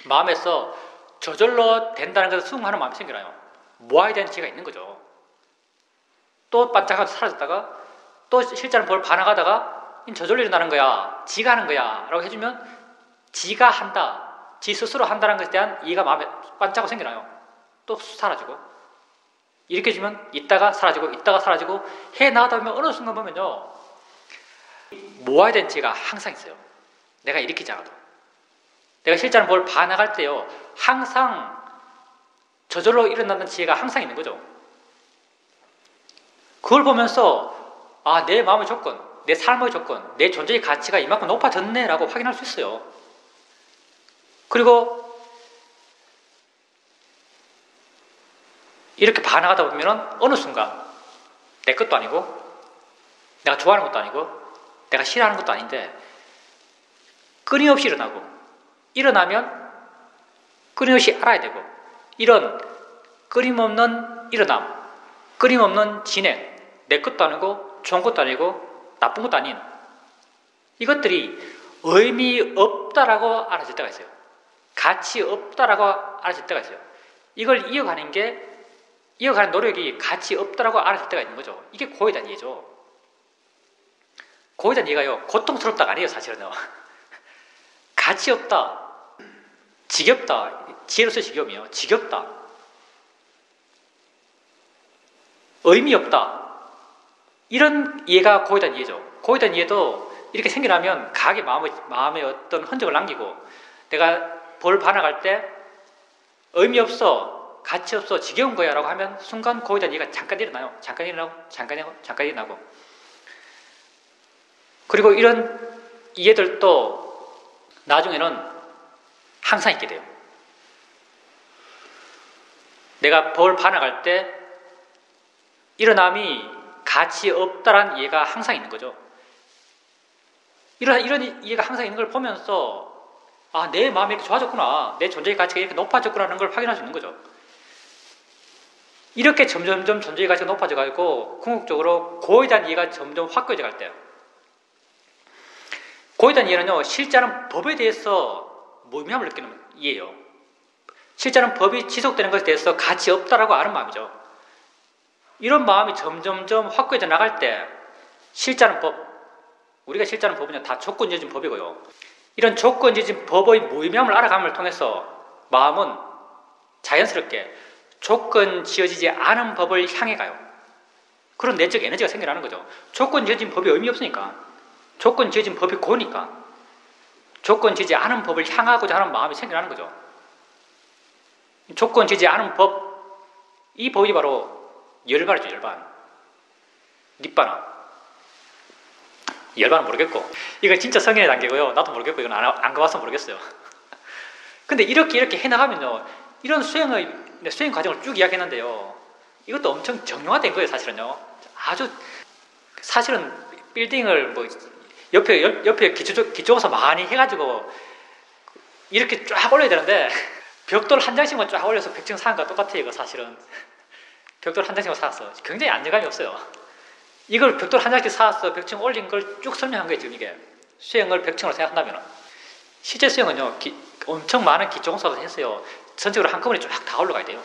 Speaker 1: 마음에서 저절로 된다는 것을 수긍하는 마음이 생겨나요. 모아야 되는 지혜가 있는 거죠. 또 반짝하고 사라졌다가 또 실제로 볼 반항하다가 저절로 일어나는 거야. 지가 하는 거야. 라고 해주면 지가 한다. 지 스스로 한다는 것에 대한 이해가 마음에 반짝하고 생겨나요. 또 사라지고 일으켜주면 있다가 사라지고 있다가 사라지고 해나가다 보면 어느 순간 보면요. 모아야 되는 지혜가 항상 있어요. 내가 일으키지 않아도. 내가 실제로 뭘 반항할 때요. 항상 저절로 일어나는 지혜가 항상 있는 거죠. 그걸 보면서 아, 내 마음의 조건, 내 삶의 조건, 내 존재의 가치가 이만큼 높아졌네 라고 확인할 수 있어요. 그리고 이렇게 반항하다 보면 어느 순간 내 것도 아니고 내가 좋아하는 것도 아니고 내가 싫어하는 것도 아닌데 끊임없이 일어나고 일어나면 끊임없이 알아야 되고 이런 끊임없는 일어남, 끊임없는 진행, 내 것도 아니고 좋은 것도 아니고 나쁜 것도 아닌 이것들이 의미 없다라고 알아질 때가 있어요. 가치 없다라고 알아질 때가 있어요. 이걸 이어가는 노력이 가치 없다라고 알아질 때가 있는 거죠. 이게 고에 대한 이해죠. 고에 대한 이해가요. 고통스럽다가 아니에요. 사실은요. 가치 없다. 지겹다. 지혜로서 지겨움이요. 지겹다. 의미 없다. 이런 이해가 고에 대한 이해죠. 고에 대한 이해도 이렇게 생겨나면 강하게 마음에 어떤 흔적을 남기고 내가 벌 반항할 때 의미 없어, 가치 없어, 지겨운 거야 라고 하면 순간 고에 대한 이해가 잠깐 일어나요. 잠깐 일어나고. 그리고 이런 이해들도 나중에는 항상 있게 돼요. 내가 벌 반항할 때 일어남이 가치 없다라는 이해가 항상 있는 거죠. 이런 이해가 항상 있는 걸 보면서 내 마음이 이렇게 좋아졌구나. 내 존재의 가치가 이렇게 높아졌구나라는 걸 확인할 수 있는 거죠. 이렇게 점점점 존재의 가치가 높아져가지고 궁극적으로 고에 대한 이해가 점점 확고해져 갈 때 고에 대한 이해는요. 실제는 법에 대해서 무의미함을 느끼는 이해예요. 실제는 법이 지속되는 것에 대해서 가치 없다라고 아는 마음이죠. 이런 마음이 점점점 확고해져 나갈 때 실제는 법, 우리가 실제는 법은요. 다 조건지어진 법이고요. 이런 조건지어진 법의 무의미함을 알아감을 통해서 마음은 자연스럽게 조건지어지지 않은 법을 향해 가요. 그런 내적 에너지가 생겨나는 거죠. 조건지어진 법이 의미 없으니까. 조건지어진 법이 고니까. 조건지어지지 않은 법을 향하고자 하는 마음이 생겨나는 거죠. 조건지어지지 않은 법, 이 법이 바로 열반이죠. 열반. 닛바나. 열반은 모르겠고 이건 진짜 성인의 단계고요. 나도 모르겠고 이건 안 가봐서 모르겠어요. 근데 이렇게 해나가면요. 이런 수행 과정을 쭉 이야기했는데요. 이것도 엄청 정형화된 거예요. 사실은요. 아주 사실은 빌딩을 옆에 기초조사 많이 해가지고 이렇게 쫙 올려야 되는데 벽돌 한 장씩만 쫙 올려서 벽층 사는 거랑 똑같아요. 이거 사실은. 벽돌 한 장씩만 사왔어. 굉장히 안정감이 없어요. 이걸 벽돌 한 장씩 사왔어. 벽층 올린 걸 쭉 설명한 거예요. 지금 이게. 수행을 벽층으로 생각한다면. 실제 수행은요. 엄청 많은 기초공사를 했어요. 전적으로 한꺼번에 쫙 다 올라가야 돼요.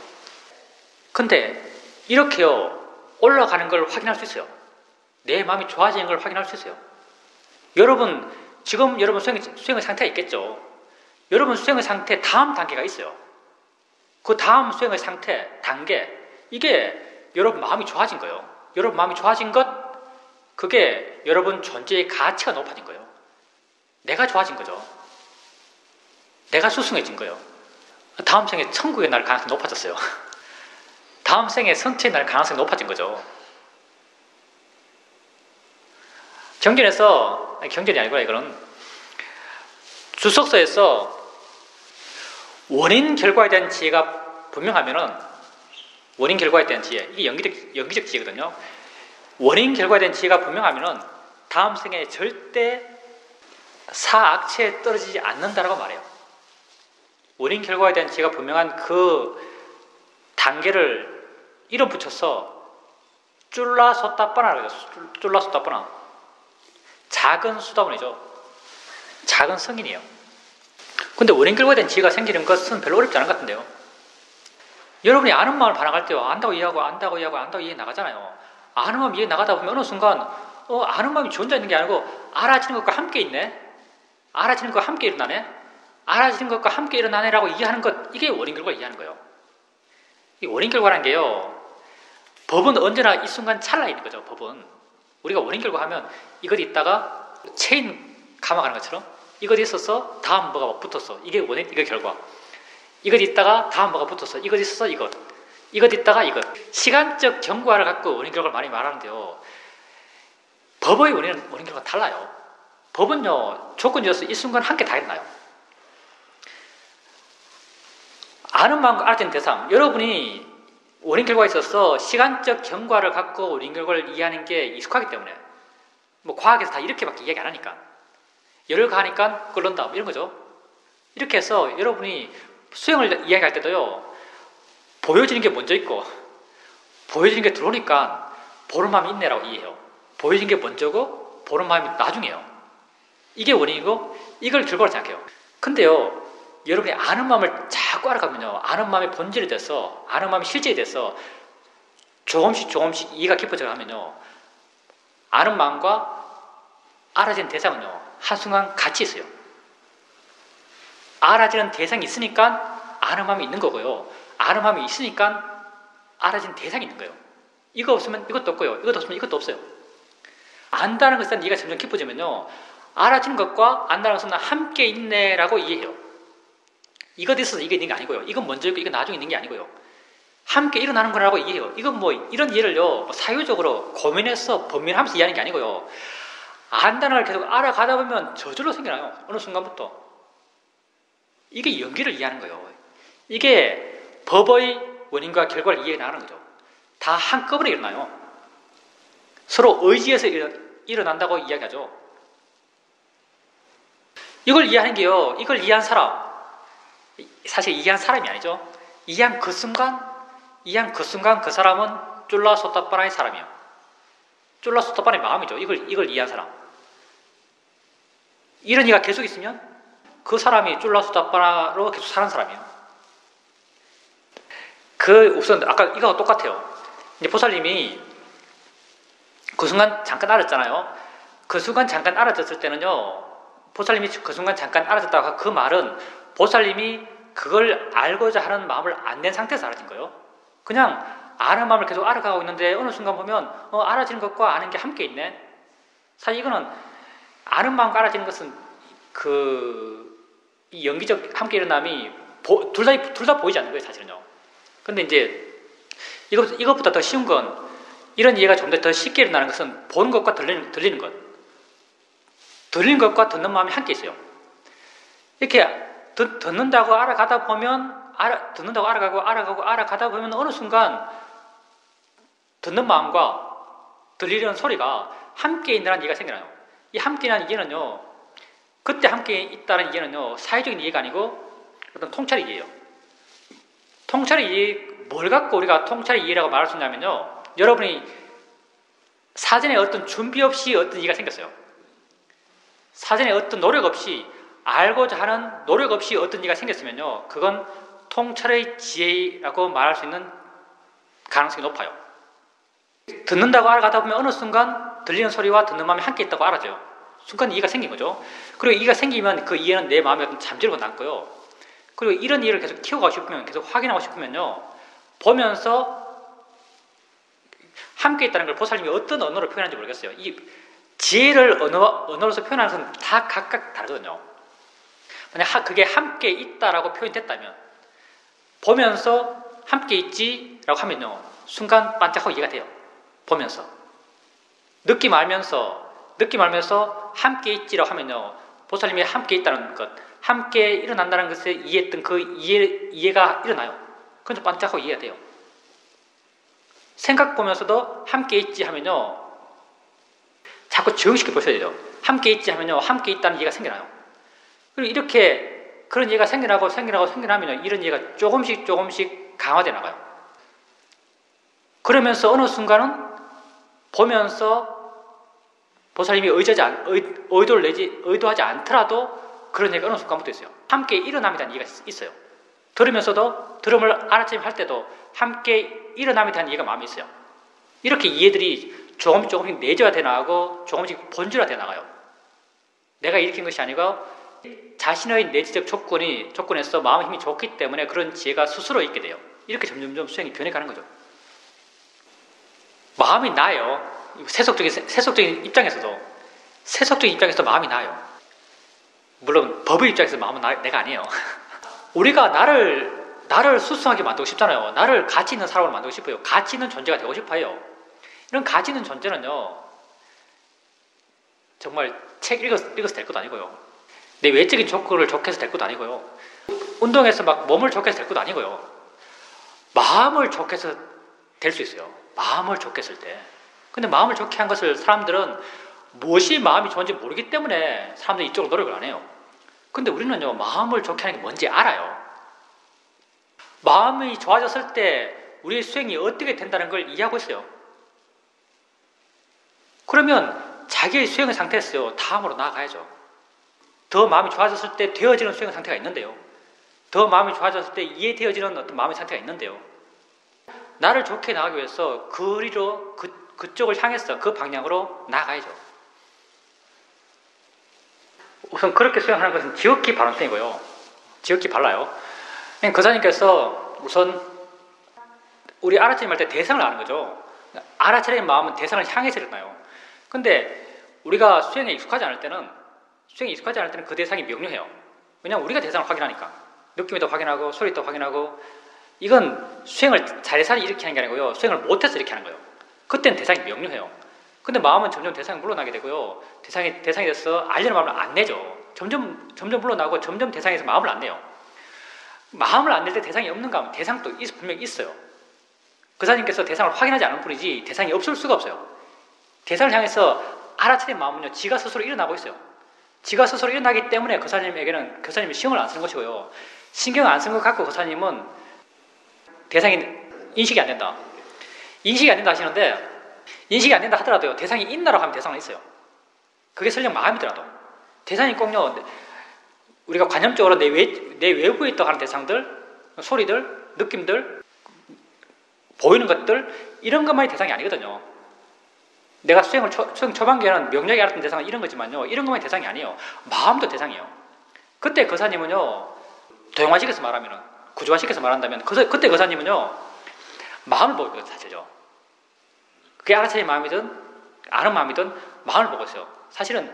Speaker 1: 근데 이렇게요. 올라가는 걸 확인할 수 있어요. 내 마음이 좋아지는 걸 확인할 수 있어요. 지금 여러분 수행의 상태가 있겠죠. 여러분 수행의 상태 다음 단계가 있어요. 그 다음 수행의 상태, 단계, 이게 여러분 마음이 좋아진 거예요. 여러분 마음이 좋아진 것, 그게 여러분 존재의 가치가 높아진 거예요. 내가 좋아진 거죠. 내가 수승해진 거예요. 다음 생에 천국에 날 가능성이 높아졌어요. 다음 생에 성취에 날 가능성이 높아진 거죠. 경전이 아니구나 이거는 주석서에서 원인 결과에 대한 지혜가 분명하면은 원인 결과에 대한 지혜, 이게 연기적 지혜거든요. 원인 결과에 대한 지혜가 분명하면은 다음 생에 절대 사악체에 떨어지지 않는다라고 말해요. 원인 결과에 대한 지혜가 분명한 그 단계를 이름 붙여서 쫄라소따빠나라고 해요. 쫄라소따빠나. 작은 수다원이죠. 작은 성인이에요. 근데 원인 결과에 대한 지혜가 생기는 것은 별로 어렵지 않은 것 같은데요. 여러분이 아는 마음을 반항할 때요. 안다고 이해 나가잖아요. 아는 마음 이해 나가다 보면 어느 순간 아는 마음이 지 혼자 있는 게 아니고 알아지는 것과 함께 있네. 알아지는 것과 함께 일어나네. 알아지는 것과 함께 일어나네라고 이해하는 것, 이게 원인 결과를 이해하는 거예요. 이 원인 결과라는 게요. 법은 언제나 이 순간 찰나 있는 거죠. 법은. 우리가 원인 결과 하면 이것 있다가 체인 감아가는 것처럼 이것 있어서 다음 뭐가 붙었어. 이게 원인, 이게 결과. 이것 있다가 다음 뭐가 붙었어. 이것 있어서 이것. 이것 있다가 이것. 시간적 경과를 갖고 원인 결과를 많이 말하는데요. 법의 원인 결과가 달라요. 법은요. 조건이어서 이 순간 함께 다 일어나요. 아는 마음과 알아듣는 대상. 여러분이 원인 결과에 있어서 시간적 경과를 갖고 원인 결과를 이해하는 게 익숙하기 때문에 과학에서 다 이렇게밖에 이야기 안 하니까 열을 가하니까 끓는다 이런 거죠. 이렇게 해서 여러분이 수행을 이야기할 때도요. 보여지는 게 먼저 있고 보여지는 게 들어오니까 보는 마음이 있네라고 이해해요. 보여지는 게 먼저고 보는 마음이 나중이에요. 이게 원인이고 이걸 결과로 생각해요. 근데요. 여러분이 아는 마음을 자꾸 알아가면요. 아는 마음의 본질이 돼서 아는 마음이 실제이 돼서 조금씩 이해가 깊어져 가면요. 아는 마음과 알아진 대상은요. 한순간 같이 있어요. 알아지는 대상이 있으니까 아는 마음이 있는 거고요. 아는 마음이 있으니까 알아지는 대상이 있는 거예요. 이거 없으면 이것도 없고요. 이것도 없으면 이것도 없어요. 안다는 것에 대한 이해가 점점 깊어지면요. 알아지는 것과 안다는 것은 함께 있네라고 이해해요. 이것 있어서 이게 있는 게 아니고요. 이건 먼저 있고 이건 나중에 있는 게 아니고요. 함께 일어나는 거라고 이해해요. 이건 뭐 이런 이해를요. 사유적으로 고민해서 범민하면서 이해하는 게 아니고요. 안다는 걸 계속 알아가다 보면 저절로 생겨나요. 어느 순간부터. 이게 연기를 이해하는 거예요. 이게 법의 원인과 결과를 이해해 나가는 거죠. 다 한꺼번에 일어나요. 서로 의지해서 일어난다고 이야기하죠. 이걸 이해하는 게요. 이걸 이해한 사람, 사실 이해한 사람이 아니죠. 이해한 그 순간 그 사람은 쫄라소따빠라의 사람이에요. 쫄라소따빠라의 마음이죠. 이걸 이해한 사람. 이런 이해가 계속 있으면 그 사람이 쫄라소따빠라로 계속 사는 사람이에요. 우선 아까 이거하고 똑같아요. 이제 보살님이 그 순간 잠깐 알았잖아요. 그 순간 잠깐 알아졌을 때는요. 보살님이 그 순간 잠깐 알아졌다가 그 말은 보살님이 그걸 알고자 하는 마음을 안 낸 상태에서 알아진 거예요. 그냥 아는 마음을 계속 알아가고 있는데 어느 순간 보면 알아지는 것과 아는 게 함께 있네. 사실 이거는 아는 마음과 알아지는 것은 이 연기적 함께 일어남이 둘 다 보이지 않는 거예요. 사실은요. 근데 이제 이것보다 더 쉬운 건 이런 이해가 좀 더 쉽게 일어나는 것은 보는 것과 들리는 것. 들리는 것과 듣는 마음이 함께 있어요. 이렇게 듣는다고 알아가다 보면 듣는다고 알아가다 보면 어느 순간 듣는 마음과 들리는 소리가 함께 있다는 이해가 생겨나요. 이 함께 있다는 이해는요. 그때 함께 있다는 이해는요. 사회적인 이해가 아니고 어떤 통찰의 이해예요. 통찰의 이해, 뭘 갖고 우리가 통찰의 이해라고 말할 수 있냐면요. 여러분이 사전에 어떤 준비 없이 어떤 이해가 생겼어요. 사전에 어떤 노력 없이 알고자 하는 노력 없이 어떤 이해가 생겼으면요. 그건 통찰의 지혜라고 말할 수 있는 가능성이 높아요. 듣는다고 알아가다 보면 어느 순간 들리는 소리와 듣는 마음이 함께 있다고 알아져요. 순간 이해가 생긴 거죠. 그리고 이해가 생기면 그 이해는 내 마음에 어떤 잠재력으로 남고요. 그리고 이런 이해를 계속 키워가고 싶으면, 계속 확인하고 싶으면요. 보면서 함께 있다는 걸 보살님이 어떤 언어로 표현하는지 모르겠어요. 이 지혜를 언어로서 표현하는 것은 다 각각 다르거든요. 만약 그게 함께 있다라고 표현됐다면 보면서 함께 있지라고 하면요. 순간 반짝하고 이해가 돼요. 보면서. 느낌 알면서 함께 있지라고 하면요. 보살님이 함께 있다는 것, 함께 일어난다는 것에 이해했던 그 이해가 일어나요. 그건 좀 반짝하고 이해가 돼요. 생각 보면서도 함께 있지 하면요. 자꾸 적용시켜 보셔야 돼요. 함께 있지 하면요. 함께 있다는 이해가 생겨나요. 그리고 이렇게 그런 이해가 생겨나면요. 이런 이해가 조금씩 강화되어 나가요. 그러면서 어느 순간은 보면서 보살님이 의도하지 않더라도 그런 이해가 어느 순간부터 있어요. 함께 일어남이라는 이해가 있어요. 들으면서도 들음을 알아차림할 때도 함께 일어남에 대한 이해가 마음에 있어요. 이렇게 이해들이 조금씩 내재화되어 나가고 조금씩 본질화되어 나가요. 내가 일으킨 것이 아니고 자신의 내재적 조건에서 마음의 힘이 좋기 때문에 그런 지혜가 스스로 있게 돼요. 이렇게 점점 수행이 변해가는 거죠. 마음이 나아요. 세속적인 입장에서도 마음이 나아요. 물론 법의 입장에서 마음은 내가 아니에요. 우리가 나를 수승하게 만들고 싶잖아요. 나를 가치 있는 사람으로 만들고 싶어요. 가치 있는 존재가 되고 싶어요. 이런 가치 있는 존재는요. 정말 책 읽어서 될 것도 아니고요. 내 외적인 조건을 좋게 해서 될 것도 아니고요. 운동해서 막 몸을 좋게 해서 될 것도 아니고요. 마음을 좋게 해서 될 수 있어요. 마음을 좋게 했을 때. 근데 마음을 좋게 한 것을 사람들은 무엇이 마음이 좋은지 모르기 때문에 사람들이 이쪽으로 노력을 안 해요. 근데 우리는요. 마음을 좋게 하는 게 뭔지 알아요. 마음이 좋아졌을 때 우리의 수행이 어떻게 된다는 걸 이해하고 있어요. 그러면 자기의 수행의 상태에서요. 다음으로 나아가야죠. 더 마음이 좋아졌을 때 되어지는 수행의 상태가 있는데요. 더 마음이 좋아졌을 때 이해되어지는 어떤 마음의 상태가 있는데요. 나를 좋게 나가기 위해서 그쪽을 향해서 그 방향으로 나아가야죠. 우선 그렇게 수행하는 것은 지극히 바른 수행이고요. 지극히 발라요. 거사님께서 우선 우리 알아차림 할 때 대상을 아는 거죠. 알아차림 마음은 대상을 향해서 일어나요. 근데 우리가 수행에 익숙하지 않을 때는 그 대상이 명료해요. 왜냐하면 우리가 대상을 확인하니까. 느낌도 확인하고 소리도 확인하고. 이건 수행을 잘해서 이렇게 하는 게 아니고요. 수행을 못해서 이렇게 하는 거예요. 그때는 대상이 명료해요. 근데 마음은 점점 대상이 물러나게 되고요. 대상이 돼서 알려는 마음을 안 내죠. 점점 물러나고 점점 대상에서 마음을 안 내요. 마음을 안 낼 때 대상이 없는가 하면 대상도 분명히 있어요. 거사님께서 대상을 확인하지 않은 뿐이지 대상이 없을 수가 없어요. 대상을 향해서 알아차린 마음은요, 지가 스스로 일어나고 있어요. 지가 스스로 일어나기 때문에 거사님에게는 거사님이 신경을 안 쓰는 것이고요. 신경을 안 쓴 것 같고 거사님은 대상이 인식이 안 된다. 인식이 안 된다 하시는데, 인식이 안 된다 하더라도요, 대상이 있나라고 하면 대상은 있어요. 그게 설령 마음이더라도. 대상이 꼭요, 우리가 관념적으로 내 외부에 있다고 하는 대상들, 소리들, 느낌들, 보이는 것들, 이런 것만이 대상이 아니거든요. 내가 수행 초반기에는 명료하게 알았던 대상은 이런 거지만요, 이런 것만이 대상이 아니에요. 마음도 대상이에요. 그때 거사님은요, 도형화시켜서 말하면은, 구조화시켜서 말한다면, 그때 거사님은요, 마음을 보고 있거든요, 사실죠. 그게 알아차린 마음이든, 아는 마음이든, 마음을 보고 있어요. 사실은,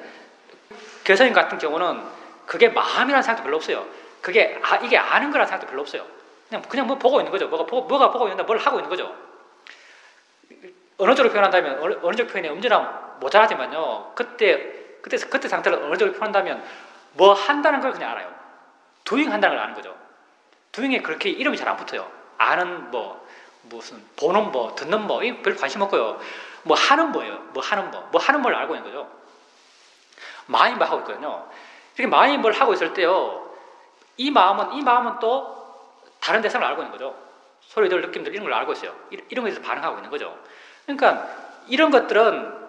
Speaker 1: 거사님 같은 경우는, 그게 마음이라는 생각도 별로 없어요. 이게 아는 거라는 생각도 별로 없어요. 그냥 뭐 보고 있는 거죠. 뭐가 보고 있는데 뭘 하고 있는 거죠. 언어적으로 표현한다면, 언어적 표현에 엄전하면 모자라지만요, 그때 상태를 언어적으로 표현한다면, 뭐 한다는 걸 그냥 알아요. doing 한다는 걸 아는 거죠. doing에 그렇게 이름이 잘 안 붙어요. 아는 무슨, 보는 듣는 이 별 관심 없고요. 뭐 하는 뭐예요. 뭐 하는 뭘 알고 있는 거죠. 마음이 뭘 하고 있거든요. 이렇게 마음이 뭘 하고 있을 때요, 이 마음은 또 다른 대상을 알고 있는 거죠. 소리들, 느낌들, 이런 걸 알고 있어요. 이런 것에서 반응하고 있는 거죠. 그러니까, 이런 것들은,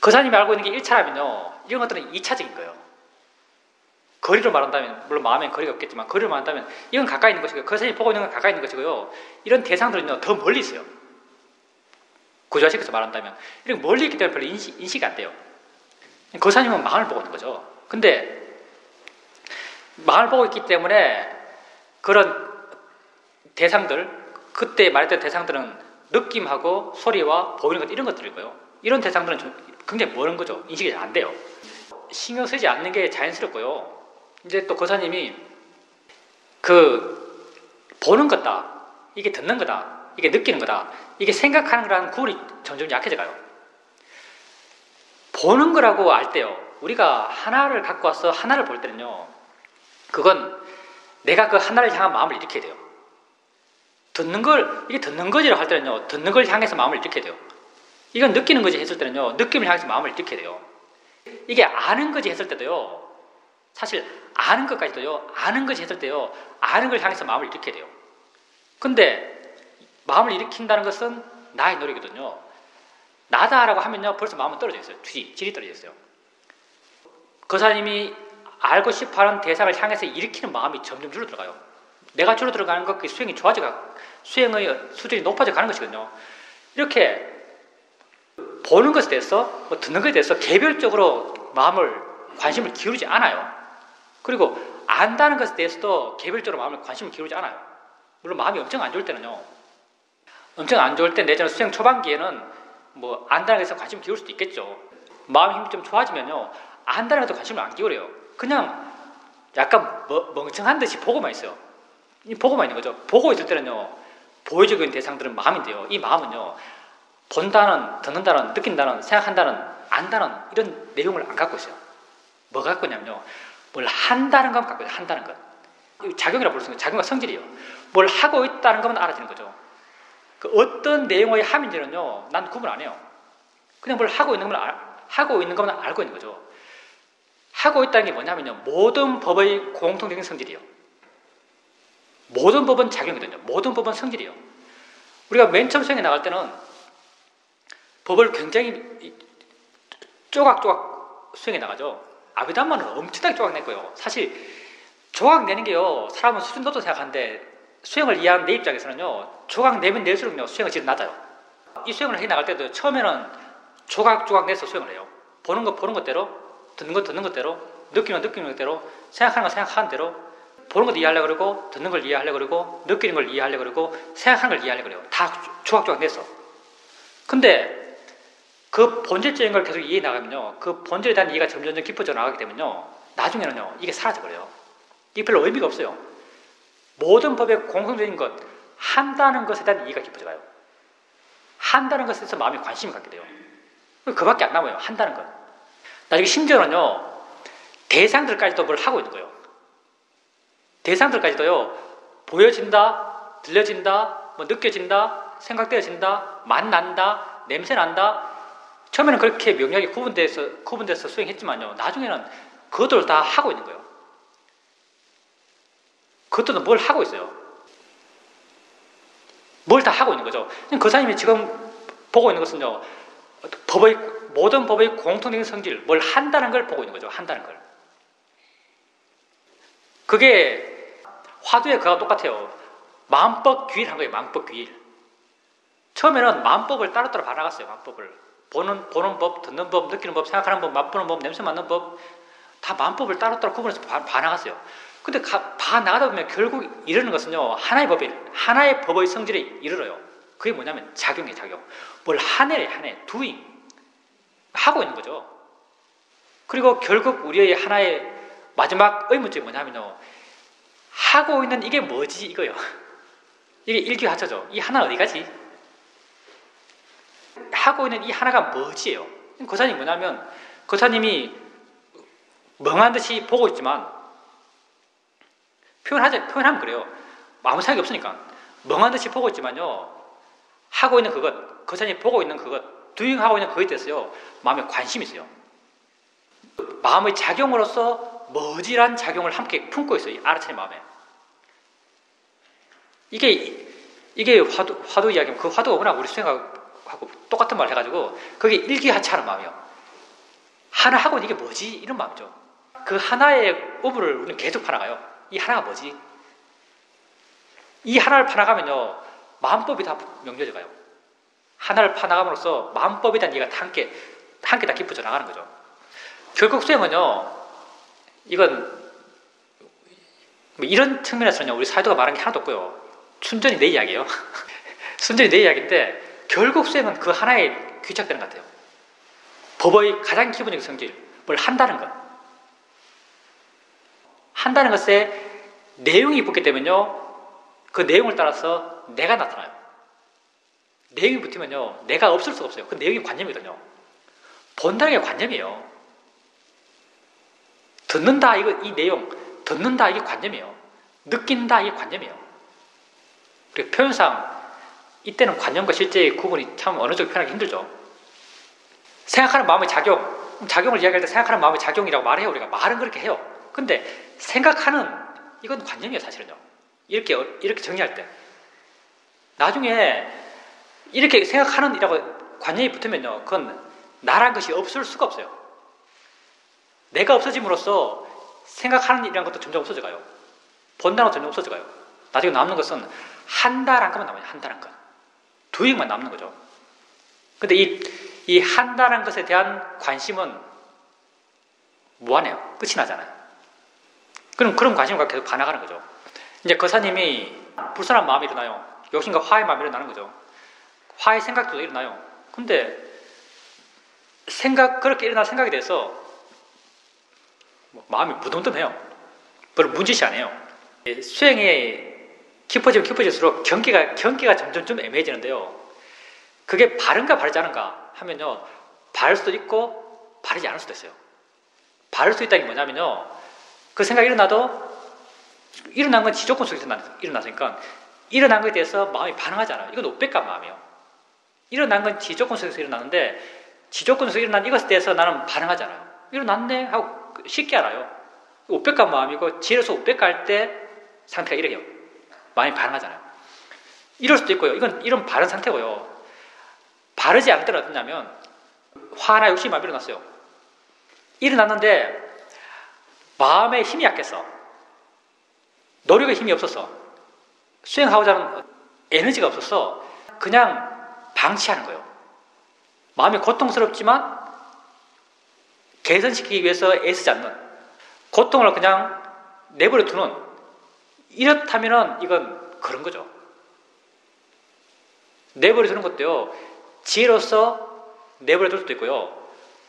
Speaker 1: 거사님이 알고 있는 게 1차라면요, 이런 것들은 2차적인 거예요. 거리로 말한다면, 물론 마음엔 거리가 없겠지만, 거리로 말한다면, 이건 가까이 있는 것이고요. 거사님이 보고 있는 건 가까이 있는 것이고요. 이런 대상들은요, 더 멀리 있어요. 구조화시켜서 말한다면. 이렇게 멀리 있기 때문에 별로 인식이 안 돼요. 거사님은 마음을 보고 있는 거죠. 근데, 마음을 보고 있기 때문에, 그런 대상들, 그때 말했던 대상들은 느낌하고 소리와 보이는 것, 이런 것들이고요. 이런 대상들은 굉장히 먼 거죠. 인식이 잘 안 돼요. 신경 쓰지 않는 게 자연스럽고요. 이제 또 거사님이 보는 거다, 이게 듣는 거다, 이게 느끼는 거다, 이게 생각하는 거라는 구분이 점점 약해져 가요. 보는 거라고 알 때요, 우리가 하나를 갖고 와서 하나를 볼 때는요, 그건 내가 그 하나를 향한 마음을 일으켜야 돼요. 이게 듣는 거지라고 할 때는요, 듣는 걸 향해서 마음을 일으켜야 돼요. 이건 느끼는 거지 했을 때는요, 느낌을 향해서 마음을 일으켜야 돼요. 이게 아는 거지 했을 때도요, 사실 아는 것까지도요, 아는 거지 했을 때요, 아는 걸 향해서 마음을 일으켜야 돼요. 근데 마음을 일으킨다는 것은 나의 노력이거든요. 나다라고 하면요, 벌써 마음은 떨어져 있어요. 질이 떨어져 있어요. 거사님이 알고 싶어하는 대상을 향해서 일으키는 마음이 점점 줄어들어가요. 내가 줄어들어가는 것, 그 수행이 수행의 수준이 높아져 가는 것이거든요. 이렇게 보는 것에 대해서, 듣는 것에 대해서 개별적으로 관심을 기울이지 않아요. 그리고 안다는 것에 대해서도 개별적으로 관심을 기울이지 않아요. 물론 마음이 엄청 안 좋을 때는요, 엄청 안 좋을 때 내지는 수행 초반기에는 안다는 것에 관심을 기울일 수도 있겠죠. 마음 힘이 좀 좋아지면요, 안다는 것에 관심을 안 기울여요. 그냥 약간 멍청한 듯이 보고만 있어요. 보고만 있는 거죠. 보고 있을 때는요, 보여지고 있는 대상들은 마음인데요, 이 마음은요, 본다는, 듣는다는, 느낀다는, 생각한다는, 안다는 이런 내용을 안 갖고 있어요. 뭐 갖고 있냐면요, 뭘 한다는 것 갖고 있어요. 한다는 것. 작용이라고 부르는 거예요. 작용과 성질이에요. 뭘 하고 있다는 것만 알아지는 거죠. 어떤 내용의 함인지는요, 난 구분 안 해요. 그냥 뭘 하고 있는 것만 알고 있는 거죠. 하고 있다는 게 뭐냐면요, 모든 법의 공통적인 성질이에요. 모든 법은 작용이거든요. 모든 법은 성질이에요. 우리가 맨 처음 수행에 나갈 때는 법을 굉장히 조각조각 수행해 나가죠. 아비담마는 엄청나게 조각냈고요. 사실 조각내는 게요, 사람은 수준 높다고 생각하는데 수행을 이해하는 내 입장에서는요, 조각내면 낼수록요, 수행의 질은 낮아요. 이 수행을 해 나갈 때도 처음에는 조각조각 내서 수행을 해요. 보는 것대로, 듣는 것대로, 느끼는 건 느끼는 대로, 생각하는 건 생각하는 대로, 보는 것도 이해하려고 그러고, 듣는 걸 이해하려고 그러고, 느끼는 걸 이해하려고 그러고, 생각하는 걸 이해하려고 그래요. 다 조각조각 냈어. 근데 그 본질적인 걸 계속 이해해 나가면요, 그 본질에 대한 이해가 점점 깊어져 나가게 되면요, 나중에는요, 이게 사라져버려요. 이게 별로 의미가 없어요. 모든 법의 공통적인 것, 한다는 것에 대한 이해가 깊어져가요. 한다는 것에 대해서 마음이 관심을 갖게 돼요. 그밖에 안 남아요. 한다는 것. 나중에 심지어는요, 대상들까지도 뭘 하고 있는 거예요. 대상들까지도요, 보여진다, 들려진다, 뭐 느껴진다, 생각되어진다, 맛난다, 냄새난다. 처음에는 그렇게 명료하게 구분돼서 수행했지만요, 나중에는 그것들을 다 하고 있는 거예요. 그것들은 뭘 하고 있어요. 뭘 다 하고 있는 거죠. 거사님이 지금 보고 있는 것은요, 모든 법의 공통적인 성질, 뭘 한다는 걸 보고 있는 거죠. 한다는 걸. 그게 화두에 그와 똑같아요. 마음법 귀일한 거예요. 마음법 귀일. 처음에는 마음법을 따로따로 봐나갔어요. 마음법을. 보는 법, 듣는 법, 느끼는 법, 생각하는 법, 맛보는 법, 냄새 맡는 법, 다 마음법을 따로따로 구분해서 봐나갔어요. 근데 봐나가다 보면 결국 이르는 것은요, 하나의 법의 성질에 이르러요. 그게 뭐냐면 작용이에요, 작용. 뭘 하네, doing. 하고 있는 거죠. 그리고 결국 우리의 하나의 마지막 의문점이 뭐냐면요, 하고 있는 이게 뭐지, 이거요. 이게 일기하차죠. 이 하나는 어디 가지? 하고 있는 이 하나가 뭐지예요. 거사님이 뭐냐면, 거사님이 멍한 듯이 보고 있지만, 표현하면 그래요. 아무 생각이 없으니까. 멍한 듯이 보고 있지만요, 하고 있는 그것, 거사님이 보고 있는 그것, doing하고 있는 그것에 대해서요, 마음에 관심이 있어요. 마음의 작용으로서 머지란 작용을 함께 품고 있어요. 이 알아차린 마음에. 이게 화두 이야기면, 그 화두가 워낙 우리 수행하고 똑같은 말을 해가지고, 그게 일기하차하는 마음이에요. 하나 하고 이게 뭐지? 이런 마음이죠. 그 하나의 의무를 우리는 계속 파나가요. 이 하나가 뭐지? 이 하나를 파나가면요, 마음법이 다 명료해져 가요. 하나를 파나감으로써 마음법에 대한 이해가 함께 다 깊어져 나가는 거죠. 결국 수행은요, 이건 뭐 이런 측면에서는요, 우리 사유도가 말한 게 하나도 없고요. 순전히 내 이야기예요. 순전히 내 이야기인데, 결국 수행은 그 하나에 귀착되는 것 같아요. 법의 가장 기본적인 성질, 뭘 한다는 것. 한다는 것에 내용이 붙기 때문에요, 그 내용을 따라서 내가 나타나요. 내용이 붙으면요, 내가 없을 수가 없어요. 그 내용이 관념이거든요. 본다는 게 관념이에요. 듣는다, 이 내용, 듣는다, 이게 관념이에요. 느낀다, 이게 관념이에요. 그리고 표현상, 이때는 관념과 실제의 구분이 참 어느 정도 표현하기 힘들죠. 생각하는 마음의 작용을 이야기할 때 생각하는 마음의 작용이라고 말해요. 우리가 말은 그렇게 해요. 근데 생각하는, 이건 관념이에요, 사실은요. 이렇게 정리할 때. 나중에 이렇게 생각하는 이라고 관념이 붙으면요, 그건 나란 것이 없을 수가 없어요. 내가 없어짐으로써 생각하는 일이라는 것도 점점 없어져가요. 본다는 것도 점점 없어져가요. 나중에 남는 것은 한다라는 것만 남아요. 한다라는 것. doing만 남는 거죠. 근데 이 한다라는 것에 대한 관심은 무한해요. 끝이 나잖아요. 그럼 그런 관심을 갖고 계속 가나가는 거죠. 이제 거사님이 불선한 마음이 일어나요. 욕심과 화의 마음이 일어나는 거죠. 화의 생각도 일어나요. 근데 그렇게 일어난 생각에 대해서 마음이 무덤덤해요. 별로 문지시 안 해요. 수행에 깊어지면 깊어질수록 경계가 점점 좀 애매해지는데요. 그게 바른가 바르지 않은가 하면요, 바를 수도 있고 바르지 않을 수도 있어요. 바를 수 있다는 게 뭐냐면요, 그 생각이 일어난 건 지조건 속에서 일어났으니까 일어난 것에 대해서 마음이 반응하지 않아요. 이건 오백간 마음이에요. 일어난 건 지조건 속에서 일어나는데 지조건 속에서 일어난 이것에 대해서 나는 반응하지 않아요. 일어났네 하고 쉽게 알아요. 오백간 마음이고, 지혜로서 오백갈 때 상태가 이래요. 마음이 반응하잖아요. 이럴 수도 있고요. 이런 바른 상태고요. 바르지 않을 때는 어떠냐면, 화나 욕심이 마음이 일어났어요. 일어났는데 마음의 힘이 약해서, 노력의 힘이 없어서, 수행하고자 하는 에너지가 없어서 그냥 방치하는 거예요. 마음이 고통스럽지만 개선시키기 위해서 애쓰지 않는, 고통을 그냥 내버려 두는, 이렇다면은 이건 그런 거죠. 내버려 두는 것도요, 지혜로서 내버려 둘 수도 있고요,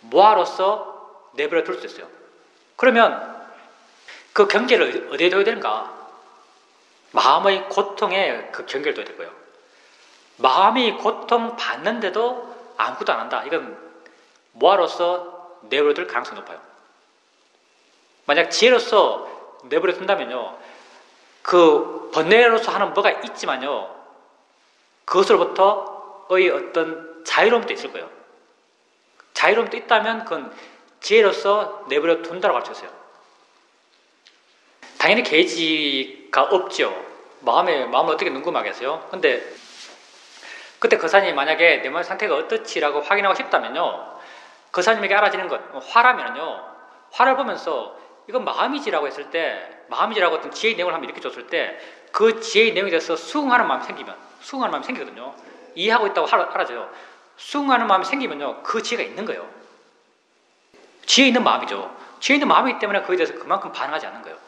Speaker 1: 모아로서 내버려 둘 수도 있어요. 그러면 그 경계를 어디에 둬야 되는가? 마음의 고통에 그 경계를 둬야 되고요. 마음이 고통 받는데도 아무것도 안 한다. 이건 모아로서 내버려 둘 가능성이 높아요. 만약 지혜로서 내버려 둔다면요, 그 번뇌로서 하는 뭐가 있지만요, 그것으로부터의 어떤 자유로움도 있을 거예요. 자유로움도 있다면 그건 지혜로서 내버려 둔다고 할 수 있어요. 당연히 개의지가 없죠. 마음을 어떻게 눈금하겠어요? 근데 그때 거사님이 만약에 내 마음 상태가 어떻지라고 확인하고 싶다면요, 거사님에게 알아지는 것, 화라면요, 화를 보면서 이건 마음이지라고 했을 때, 마음이지라고 어떤 지혜의 내용을 한번 이렇게 줬을 때, 그 지혜의 내용에 대해서 수긍하는 마음이 생기면, 수긍하는 마음이 생기거든요. 이해하고 있다고 알아져요. 수긍하는 마음이 생기면요, 그 지혜가 있는 거예요. 지혜 있는 마음이죠. 지혜 있는 마음이기 때문에 그에 대해서 그만큼 반응하지 않는 거예요.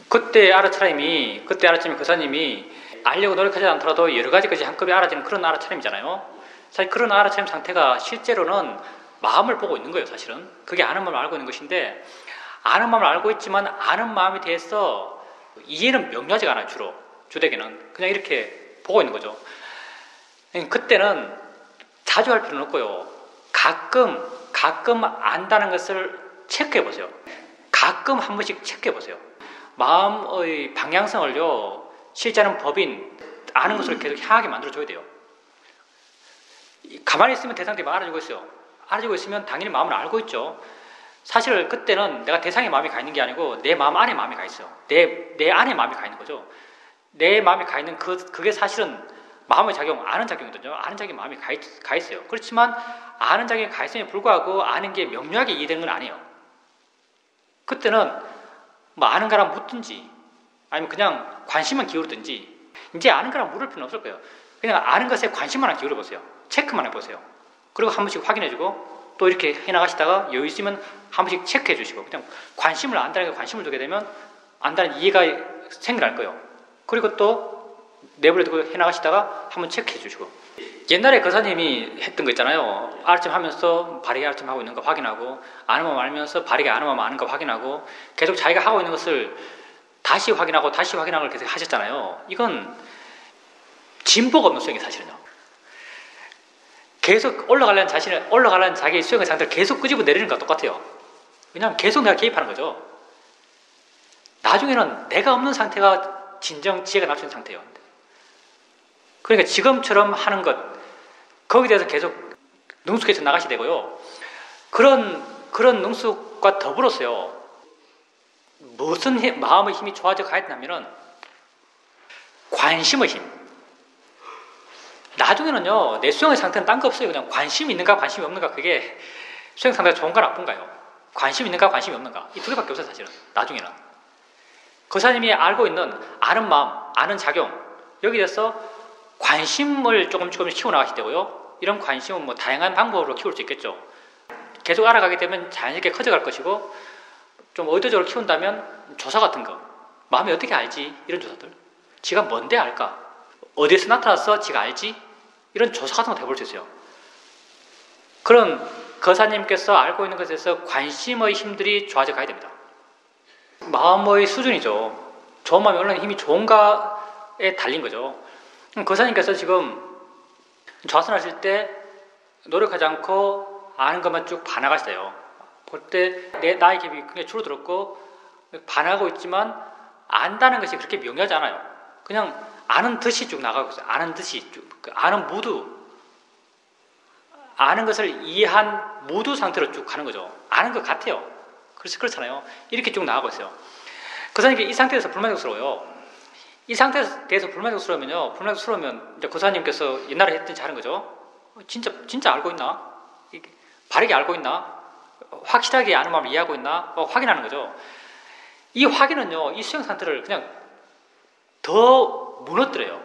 Speaker 1: 그때 알아차림이 거사님이 알려고 노력하지 않더라도 여러 가지까지 한꺼번에 알아지는 그런 알아차림이잖아요. 사실 그런 알아차림 상태가 실제로는 마음을 보고 있는 거예요, 사실은. 그게 아는 마음을 알고 있는 것인데, 아는 마음을 알고 있지만 아는 마음에 대해서 이해는 명료하지가 않아요, 주되게는. 그냥 이렇게 보고 있는 거죠. 그때는 자주 할 필요는 없고요. 가끔 안다는 것을 체크해 보세요. 가끔 한 번씩 체크해 보세요. 마음의 방향성을요, 실제는 법인, 아는 것을 계속 향하게 만들어줘야 돼요. 가만히 있으면 대상들이 알아주고 있어요. 알아주고 있으면 당연히 마음을 알고 있죠. 사실 그때는 내가 대상의 마음이 가 있는 게 아니고 내 마음 안에 마음이 가 있어요. 내 안에 마음이 가 있는 거죠. 내 마음이 가 있는 그게 사실은 마음의 작용, 아는 작용이거든요. 아는 작용이 마음이 가 있어요. 그렇지만 아는 작용이 가 있음에 불구하고 아는 게 명료하게 이해되는 건 아니에요. 그때는 뭐 아는 거랑 묻든지 아니면 그냥 관심만 기울이든지, 이제 아는 거랑 물을 필요는 없을 거예요. 그냥 아는 것에 관심만 기울여 보세요. 체크만 해보세요. 그리고 한 번씩 확인해주고 또 이렇게 해나가시다가 여유 있으면 한 번씩 체크해 주시고, 그냥 관심을 안다는 게 관심을 두게 되면 안다는 이해가 생겨날 거예요. 그리고 또 내버려 두고 해나가시다가 한 번 체크해 주시고. 옛날에 거사님이 했던 거 있잖아요. 아르침 하면서 바르게 아르침 하고 있는 거 확인하고, 아는 마음 알면서 바르게 아는 마음 아는 거 확인하고, 계속 자기가 하고 있는 것을 다시 확인하고 다시 확인하는 걸 계속 하셨잖아요. 이건 진보가 없는 수행이 사실은요. 계속 올라가려는 자기의 수행의 상태를 계속 끄집어 내리는 것과 똑같아요. 왜냐하면 계속 내가 개입하는 거죠. 나중에는 내가 없는 상태가 진정 지혜가 날 수 있는 상태예요. 그러니까 지금처럼 하는 것, 거기에 대해서 계속 능숙해서 나가셔야 되고요. 그런 능숙과 더불어서요, 무슨 마음의 힘이 좋아져 가야 되냐면은 관심의 힘. 나중에는요, 내 수행의 상태는 딴 거 없어요. 그냥 관심이 있는가 관심이 없는가, 그게 수행 상태가 좋은가 나쁜가요? 관심이 있는가 관심이 없는가, 이 두 개밖에 없어요, 사실은. 나중에는 거사님이 알고 있는 아는 마음, 아는 작용, 여기에 대해서 관심을 조금씩 키워나가실 때고요. 이런 관심은 뭐 다양한 방법으로 키울 수 있겠죠. 계속 알아가게 되면 자연스럽게 커져갈 것이고, 좀 의도적으로 키운다면 조사 같은 거, 마음이 어떻게 알지? 이런 조사들. 지가 뭔데 알까? 어디에서 나타나서 지가 알지? 이런 조사 같은 거 해볼 수 있어요. 그런 거사님께서 알고 있는 것에서 관심의 힘들이 좋아져 가야 됩니다. 마음의 수준이죠. 좋은 마음이 얼마나 힘이 좋은가에 달린 거죠. 거사님께서 지금 좌선하실 때 노력하지 않고 아는 것만 쭉 반항하시대요. 그때 나의 갭이 굉장히 줄어들었고, 반항하고 있지만 안다는 것이 그렇게 명료하지 않아요. 그냥 아는 듯이 쭉 나가고 있어요. 아는 듯이 쭉, 아는 무드, 아는 것을 이해한 무드 상태로 쭉 가는 거죠. 아는 것 같아요. 그렇잖아요. 이렇게 쭉 나가고 있어요. 거사님께 이 상태에서 불만족스러워요. 이 상태에 대해서 불만족스러우면 이제 거사님께서 옛날에 했든지 하는 거죠. 진짜 알고 있나? 바르게 알고 있나? 확실하게 아는 마음을 이해하고 있나? 확인하는 거죠. 이 확인은요, 이 수행 상태를 그냥 더 무너뜨려요.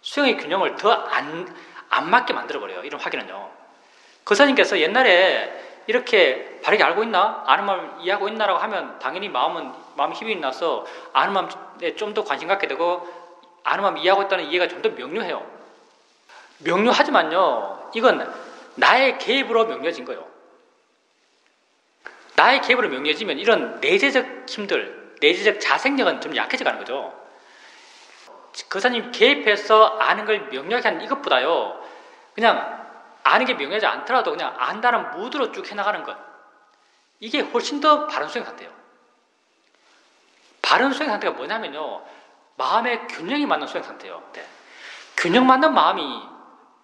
Speaker 1: 수행의 균형을 더 안 맞게 만들어버려요. 이런 확인은요. 거사님께서 옛날에 이렇게 바르게 알고 있나? 아는 마음을 이해하고 있나라고 하면 당연히 마음이 힘이 나서 아는 마음에 좀 더 관심 갖게 되고 아는 마음 이해하고 있다는 이해가 좀 더 명료해요. 명료하지만요, 이건 나의 개입으로 명료해진 거예요. 나의 개입으로 명료해지면 이런 내재적 힘들, 내재적 자생력은 좀 약해져 가는 거죠. 거사님 개입해서 아는 걸 명료하게 하는 이것보다요, 그냥 아는 게 명료하지 않더라도 그냥 안다는 무드로 쭉 해나가는 것, 이게 훨씬 더 바른 수행 상태예요. 바른 수행 상태가 뭐냐면요, 마음의 균형이 맞는 수행 상태예요. 네. 균형 맞는 마음이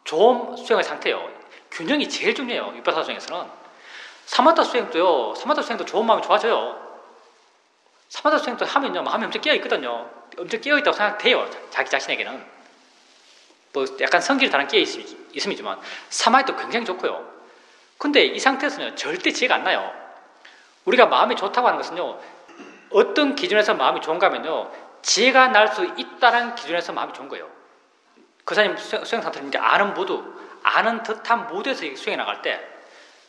Speaker 1: 좋은 수행의 상태예요. 균형이 제일 중요해요. 위파사나 수행에서는. 사마타 수행도요, 사마타 수행도 좋은 마음이 좋아져요. 사마타 수행도 하면요, 마음이 엄청 깨어있거든요. 엄청 깨어있다고 생각돼요. 자기 자신에게는. 뭐 약간 성질이 다른 깨어있음이지만 사마이도 굉장히 좋고요. 근데 이 상태에서는 절대 지혜가 안 나요. 우리가 마음이 좋다고 하는 것은요, 어떤 기준에서 마음이 좋은가 하면요, 지혜가 날 수 있다는 기준에서 마음이 좋은 거예요. 그 사님 수행 상태는 이제 아는 모두, 아는 듯한 모두에서 수행해 나갈 때,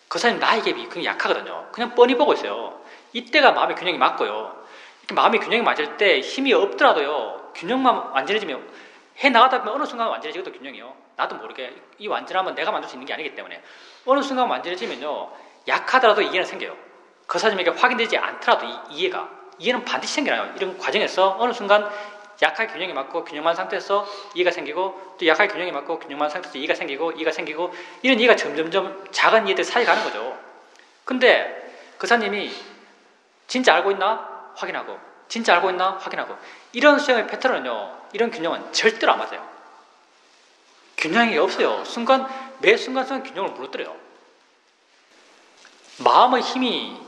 Speaker 1: 그 사님 나의 갭이 굉장히 약하거든요. 그냥 뻔히 보고 있어요. 이때가 마음의 균형이 맞고요. 이렇게 마음의 균형이 맞을 때 힘이 없더라도요, 균형만 완전해지면, 해 나가다 보면 어느 순간 완전해지거든, 균형이요. 나도 모르게. 이 완전함은 내가 만들 수 있는 게 아니기 때문에. 어느 순간 완전해지면요, 약하더라도 이해는 생겨요. 그 사님에게 확인되지 않더라도 이해는 반드시 생겨나요. 이런 과정에서 어느 순간 약하게 균형이 맞고 균형만 상태에서 이해가 생기고, 또 약하게 균형이 맞고 균형만 상태에서 이해가 생기고 이런 이해가 점점점 작은 이해들 사이 가는 거죠. 근데 그사님이 진짜 알고 있나? 확인하고, 진짜 알고 있나? 확인하고, 이런 수행의 패턴은요, 이런 균형은 절대로 안 맞아요. 균형이 없어요. 매 순간순간 균형을 무너뜨려요. 마음의 힘이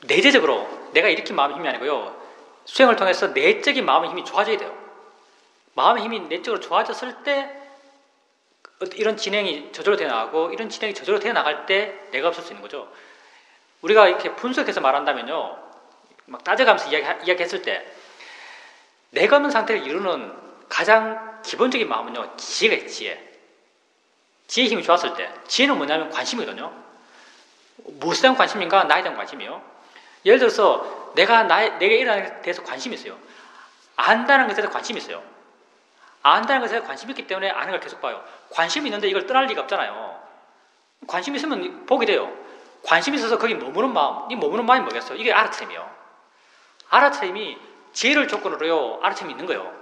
Speaker 1: 내재적으로 내가 일으킨 마음의 힘이 아니고요, 수행을 통해서 내적인 마음의 힘이 좋아져야 돼요. 마음의 힘이 내적으로 좋아졌을 때 이런 진행이 저절로 되어 나가고, 이런 진행이 저절로 되어 나갈 때 내가 없을 수 있는 거죠. 우리가 이렇게 분석해서 말한다면요, 막 따져가면서 이야기했을 때 내가 없는 상태를 이루는 가장 기본적인 마음은요, 지혜가 있어요. 지혜의 힘이 좋았을 때, 지혜는 뭐냐면 관심이거든요. 무엇에 대한 관심인가? 나에 대한 관심이요. 예를 들어서 내게 일어나는 것에 대해서 관심이 있어요. 안다는 것에 대해서 관심이 있어요. 안다는 것에 대해서 관심이 있기 때문에 아는 걸 계속 봐요. 관심이 있는데 이걸 떠날 리가 없잖아요. 관심이 있으면 보게 돼요. 관심이 있어서 거기 머무는 마음, 이 머무는 마음이 뭐겠어요? 이게 알아차림이에요. 알아차림이 지혜를 조건으로요, 알아차림이 있는 거예요.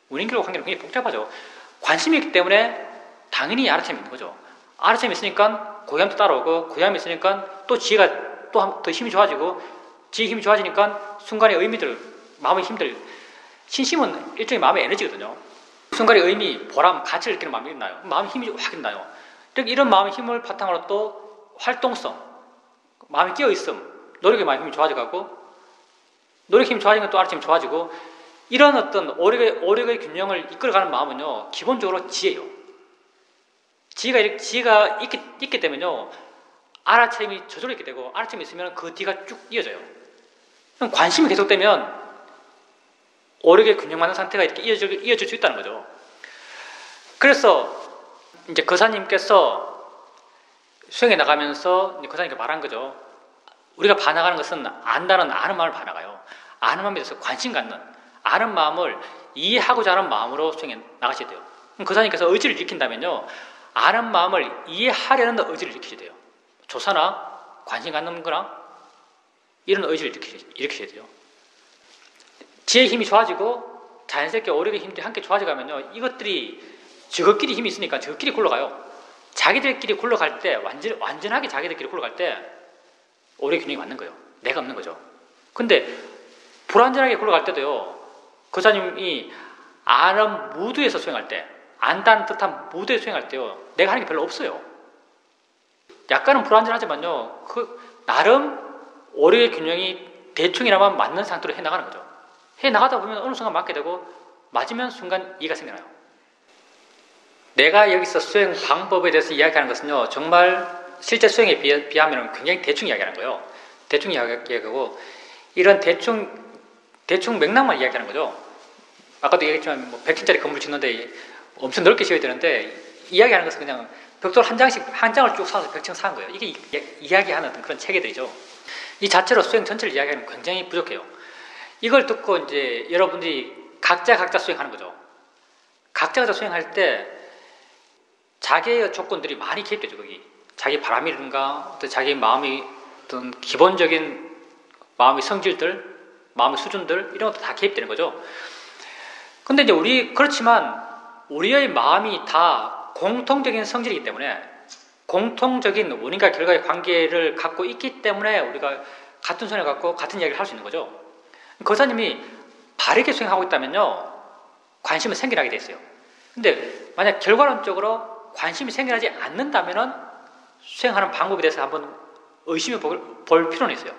Speaker 1: 원인결과 관계는 굉장히 복잡하죠. 관심이 있기 때문에 당연히 알아차림이 있는 거죠. 알아차림이 있으니까 고향도 따라오고, 고향이 있으니까 또 지혜가 또 더 힘이 좋아지고, 지혜 힘이 좋아지니까 순간의 의미들, 마음의 힘들, 신심은 일종의 마음의 에너지거든요. 순간의 의미, 보람, 가치를 느끼는 마음이 있나요? 마음의 힘이 확 있나요? 이런 마음의 힘을 바탕으로 또 활동성, 마음이 끼어있음, 노력의 마음의 힘이 좋아져가고, 노력의 힘이 좋아지면 또 알아차림이 좋아지고, 이런 어떤 오력의 균형을 이끌어가는 마음은요, 기본적으로 지혜예요. 지혜가 있기 때문에요, 알아차림이 저절로 있게 되고, 알아차림이 있으면 그 뒤가 쭉 이어져요. 그럼 관심이 계속되면 오력의 균형 맞는 상태가 이렇게 이어질 수 있다는 거죠. 그래서 이제 거사님께서 수행해 나가면서 거사님께 말한 거죠. 우리가 봐나가는 것은 안다는 아는 마음을 봐나가요. 아는 마음에 대해서 관심 갖는, 아는 마음을 이해하고자 하는 마음으로 수행해 나가셔야 돼요. 그럼 거사님께서 의지를 일으킨다면요, 아는 마음을 이해하려는 의지를 일으키셔야 돼요. 조사나 관심 갖는 거나 이런 의지를 일으키셔야 돼요. 지혜의 힘이 좋아지고 자연스럽게 오력의 힘들이 함께 좋아져가면요, 이것들이 저것끼리 힘이 있으니까 저것끼리 굴러가요. 자기들끼리 굴러갈 때, 완전하게 자기들끼리 굴러갈 때 오력의 균형이 맞는 거예요. 내가 없는 거죠. 근데 불완전하게 굴러갈 때도요, 거사님이 아는 무드에서 수행할 때, 안다는 듯한 무드에서 수행할 때요, 내가 하는 게 별로 없어요. 약간은 불완전하지만요, 나름 오력의 균형이 대충이나마 맞는 상태로 해나가는 거죠. 해나가다 보면 어느 순간 맞게 되고, 맞으면 순간 이해가 생겨나요. 내가 여기서 수행 방법에 대해서 이야기하는 것은요, 정말 실제 수행에 비하면 굉장히 대충 이야기하는 거예요. 대충 이야기하고, 이런 대충 맥락만 이야기하는 거죠. 아까도 얘기했지만, 100층짜리 건물 짓는데 엄청 넓게 지어야 되는데, 이야기하는 것은 그냥 벽돌 한 장씩, 한 장을 쭉 사서 벽청 사는 거예요. 이게 이야기하는 어떤 그런 체계들이죠. 이 자체로 수행 전체를 이야기하는 굉장히 부족해요. 이걸 듣고 이제 여러분들이 각자 수행하는 거죠. 각자가 수행할 때 자기의 조건들이 많이 개입되죠. 거기 자기 바람이든가 어떤 자기 마음이 어떤 기본적인 마음의 성질들, 마음의 수준들 이런 것도 다 개입되는 거죠. 근데 이제 그렇지만 우리의 마음이 다 공통적인 성질이기 때문에 공통적인 원인과 결과의 관계를 갖고 있기 때문에 우리가 같은 손을 갖고 같은 이야기를 할 수 있는 거죠. 거사님이 바르게 수행하고 있다면요, 관심은 생겨나게 돼 있어요. 근데 만약 결과론적으로 관심이 생겨나지 않는다면은 수행하는 방법에 대해서 한번 의심해 볼 필요는 있어요.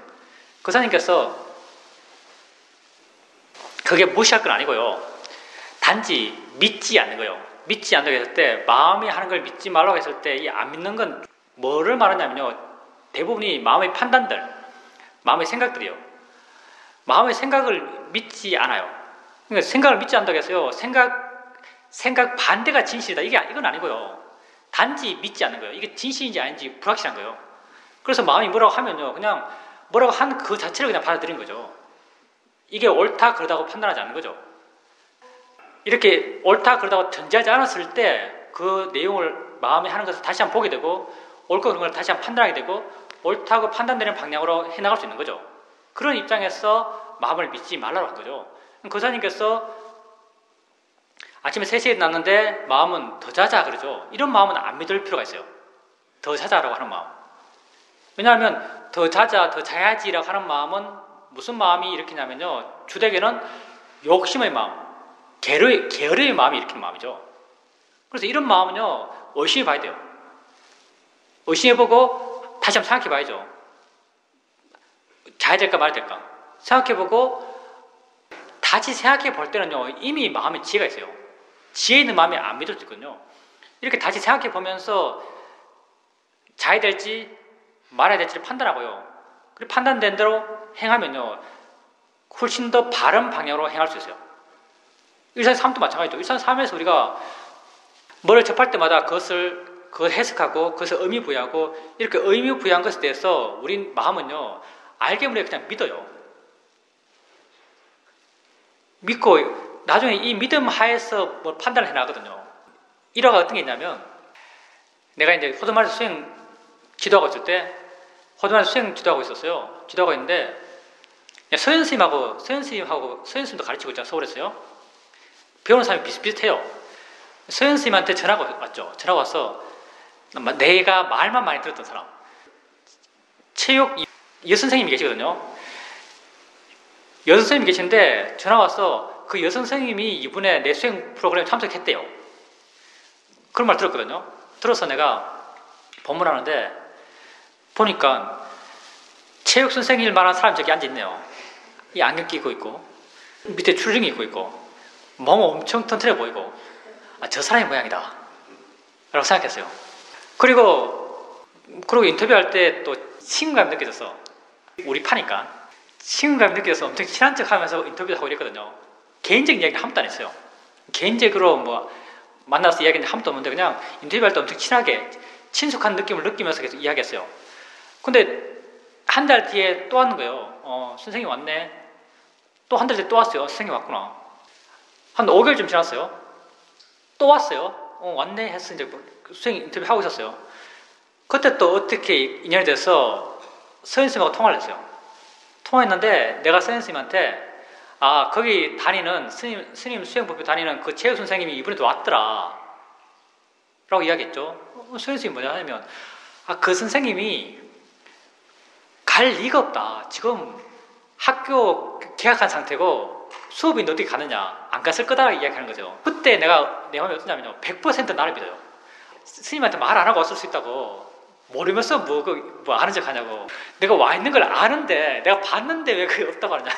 Speaker 1: 거사님께서 그게 무시할 건 아니고요. 단지 믿지 않는 거예요. 믿지 않는다고 했을 때, 마음이 하는 걸 믿지 말라고 했을 때 이 안 믿는 건 뭐를 말하냐면요, 대부분이 마음의 판단들, 마음의 생각들이요. 마음의 생각을 믿지 않아요. 그러니까 생각을 믿지 않는다고 해서요, 생각 반대가 진실이다, 이건 아니고요. 단지 믿지 않는 거예요. 이게 진실인지 아닌지 불확실한 거예요. 그래서 마음이 뭐라고 하면요, 그냥 뭐라고 한 그 자체를 그냥 받아들인 거죠. 이게 옳다 그러다고 판단하지 않는 거죠. 이렇게 옳다 그러다고 전제하지 않았을 때 그 내용을 마음에 하는 것을 다시 한번 보게 되고, 옳고 그런 걸 다시 한번 판단하게 되고, 옳다고 판단되는 방향으로 해나갈 수 있는 거죠. 그런 입장에서 마음을 믿지 말라고 한 거죠. 거사님께서 아침에 3시에 났는데 마음은 더 자자 그러죠. 이런 마음은 안 믿을 필요가 있어요. 더 자자라고 하는 마음. 왜냐하면 더 자자, 더 자야지라고 하는 마음은 무슨 마음이 일으키냐면요, 주되게는 욕심의 마음, 게으름의 마음이 일으키는 마음이죠. 그래서 이런 마음은요, 의심해 봐야 돼요. 의심해보고 다시 한번 생각해 봐야죠. 자야 될까 말아야 될까 생각해보고, 다시 생각해 볼 때는요, 이미 마음에 지혜가 있어요. 지혜 있는 마음이 안 믿을 수 있거든요. 이렇게 다시 생각해 보면서 자야 될지 말아야 될지를 판단하고요. 그리고 판단된 대로 행하면요, 훨씬 더 바른 방향으로 행할 수 있어요. 일산삼도 마찬가지죠. 일산삼에서 우리가 뭐를 접할 때마다 그걸 해석하고 그것을 의미 부여하고, 이렇게 의미 부여한 것에 대해서 우리 마음은요, 알게 모르게 그냥 믿어요. 믿고 나중에 이 믿음 하에서 뭐 판단을 해나가거든요. 일화가 어떤 게 있냐면, 내가 이제 호두마리 수행 지도하고 있을 때, 호두마리 수행 지도하고 있었어요. 지도하고 있는데 서현스님도 가르치고 있잖아요. 서울에서요. 배우는 사람이 비슷비슷해요. 서현스님한테 전화가 왔죠. 전화가 와서 내가 말만 많이 들었던 사람, 체육 여선생님이 계시거든요. 여선생님이 계신데 전화가 와서 그 여선생님이 이번에 내 수행 프로그램에 참석했대요. 그런 말 들었거든요. 들어서 내가 법문하는데 보니까 체육 선생님일 만한 사람이 저기 앉아있네요. 이 안경 끼고 있고 밑에 추리닝 입고 있고 몸 엄청 튼튼해 보이고, 저 사람이 모양이다 라고 생각했어요. 그리고 인터뷰할 때 또 친근감이 느껴져서, 우리 파니까 친근감이 느껴져서 엄청 친한 척 하면서 인터뷰도 하고 이랬거든요. 개인적인 이야기는 아무도 안 했어요. 개인적으로 뭐 만나서 이야기는 아무도 없는데 그냥 인터뷰할 때 엄청 친하게 친숙한 느낌을 느끼면서 계속 이야기했어요. 근데 한 달 뒤에 또 왔는 거예요. 선생님 왔네. 또 한 달 뒤에 또 왔어요. 선생님 왔구나. 한 5개월쯤 지났어요. 또 왔어요. 왔네 해서 이제 수행 인터뷰 하고 있었어요. 그때 또 어떻게 인연이 돼서 서현스님하고 통화를 했어요. 통화했는데 내가 서현스님한테 거기 다니는 스님 수행법교 다니는 그 체육 선생님이 이번에도 왔더라 라고 이야기했죠. 서현스님이 뭐냐 하면, 그 선생님이 갈 리가 없다. 지금 학교 개학한 상태고 수업인데 어떻게 가느냐. 안 갔을 거다라고 이야기하는 거죠. 그때 내 마음이 어떠냐면요, 100% 나를 믿어요. 스님한테 말 안 하고 왔을 수 있다고. 모르면서 뭐 아는 척 하냐고. 내가 와 있는 걸 아는데, 내가 봤는데 왜 그게 없다고 하느냐.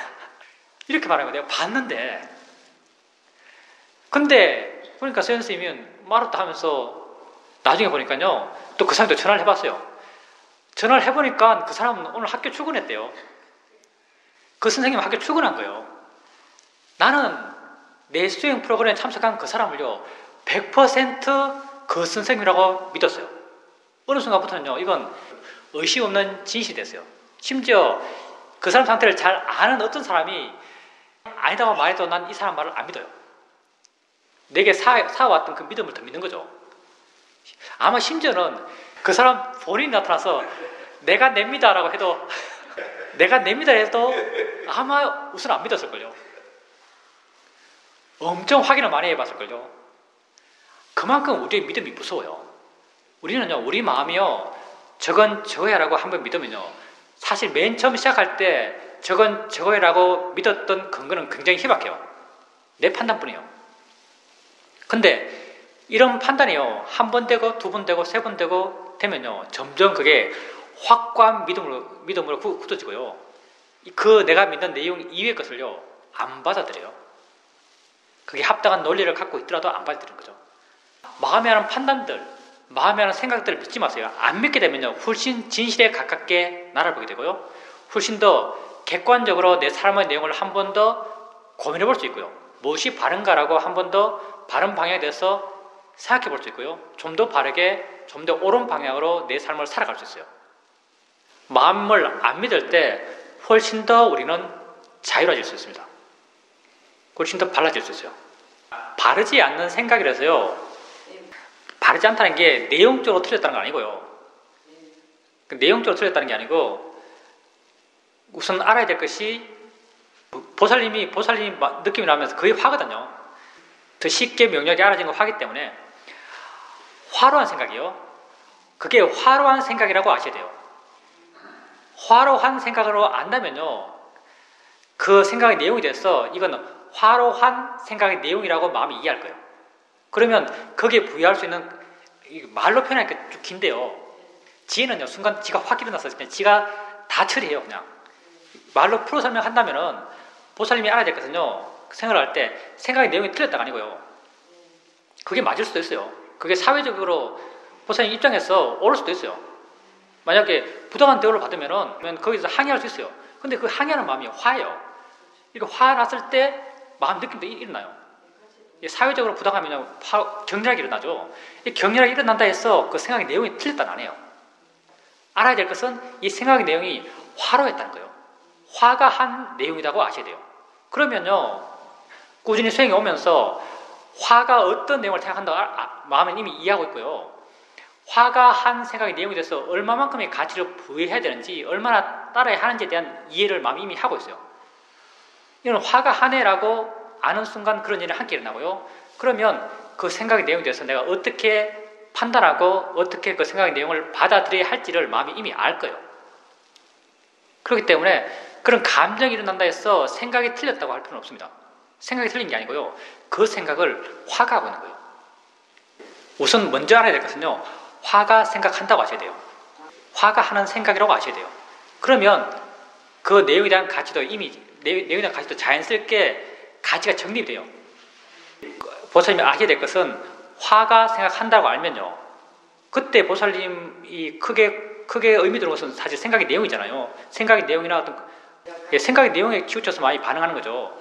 Speaker 1: 이렇게 말하는 거예요. 내가 봤는데. 근데 그러니까 서현 스님은 말었다 하면서 나중에 보니까요, 또 그 사람도 전화를 해봤어요. 전화를 해보니까 그 사람은 오늘 학교 출근했대요. 그 선생님은 학교 출근한 거예요. 나는 내 수행 프로그램에 참석한 그 사람을요, 100% 그 선생님이라고 믿었어요. 어느 순간부터는요, 이건 의심 없는 진실이 됐어요. 심지어 그 사람 상태를 잘 아는 어떤 사람이 아니다고 말해도 난 이 사람 말을 안 믿어요. 내게 쌓아왔던 그 믿음을 더 믿는 거죠. 아마 심지어는 그 사람 본인이 나타나서 내가 냅니다라고 해도 내가 냅니다 해도 아마 우선 안 믿었을걸요. 엄청 확인을 많이 해봤을걸요. 그만큼 우리의 믿음이 무서워요. 우리는요, 우리 마음이요, 저건 저거야라고 한번 믿으면요, 사실 맨 처음 시작할 때 저건 저거야라고 믿었던 근거는 굉장히 희박해요. 내 판단뿐이에요. 근데 이런 판단이요, 한 번 되고 두 번 되고 세 번 되고 되면요, 점점 그게 확고한 믿음으로 굳어지고요. 그 내가 믿는 내용 이외의 것을요, 안 받아들여요. 그게 합당한 논리를 갖고 있더라도 안 받아들이는 거죠. 마음에 하는 판단들, 마음에 하는 생각들을 믿지 마세요. 안 믿게 되면요, 훨씬 진실에 가깝게 날아보게 되고요, 훨씬 더 객관적으로 내 삶의 내용을 한 번 더 고민해 볼 수 있고요, 무엇이 바른가라고 한 번 더 바른 방향에 대해서 생각해 볼 수 있고요, 좀 더 바르게, 좀 더 옳은 방향으로 내 삶을 살아갈 수 있어요. 마음을 안 믿을 때 훨씬 더 우리는 자유로워질 수 있습니다. 훨씬 더 발라질 수 있어요. 바르지 않는 생각이라서요, 바르지 않다는 게 내용적으로 틀렸다는 건 아니고요. 내용적으로 틀렸다는 게 아니고, 우선 알아야 될 것이, 보살님이 느낌이 나면서 거의 화거든요. 더 쉽게 명료하게 알아진 건 화기 때문에, 화로한 생각이요, 그게 화로한 생각이라고 아셔야 돼요. 화로한 생각으로 안다면요, 그 생각의 내용이 돼서 이건 화로한 생각의 내용이라고 마음이 이해할 거예요. 그러면 거기에 부여할 수 있는, 말로 표현하니까 좀 긴데요, 지혜는요, 순간 지가 확 일어나서 그냥 지가 다 처리해요. 그냥 말로 풀어 설명한다면은, 보살님이 알아야 될 것은요, 생각을 할 때 생각의 내용이 틀렸다가 아니고요, 그게 맞을 수도 있어요. 그게 사회적으로 보살님 입장에서 옳을 수도 있어요. 만약에 부당한 대우를 받으면은 거기서 항의할 수 있어요. 근데 그 항의하는 마음이 화예요. 이거 화났을 때 마음 느낌도 일어나요. 사회적으로 부당하면 격렬하게 일어나죠. 격렬하게 일어난다 해서 그 생각의 내용이 틀렸다는 아니에요. 알아야 될 것은 이 생각의 내용이 화로했다는 거예요. 화가 한 내용이라고 아셔야 돼요. 그러면요, 꾸준히 수행이 오면서 화가 어떤 내용을 생각한다고 마음은 이미 이해하고 있고요, 화가 한 생각의 내용에 대해서 얼마만큼의 가치를 부여해야 되는지, 얼마나 따라야 하는지에 대한 이해를 마음이 이미 하고 있어요. 이건 화가 한 해라고 아는 순간 그런 일이 함께 일어나고요, 그러면 그 생각의 내용에 대해서 내가 어떻게 판단하고 어떻게 그 생각의 내용을 받아들여야 할지를 마음이 이미 알 거예요. 그렇기 때문에 그런 감정이 일어난다 해서 생각이 틀렸다고 할 필요는 없습니다. 생각이 틀린 게 아니고요, 그 생각을 화가 하고 있는 거예요. 우선 먼저 알아야 될 것은요, 화가 생각한다고 아셔야 돼요. 화가 하는 생각이라고 아셔야 돼요. 그러면 그 내용에 대한 가치도 이미, 내용에 대한 가치도 자연스럽게 가치가 정립이 돼요. 보살님이 아셔야 될 것은, 화가 생각한다고 알면요, 그때 보살님이 크게 의미 두는 것은 사실 생각의 내용이잖아요. 생각의 내용이나 어떤, 생각의 내용에 치우쳐서 많이 반응하는 거죠.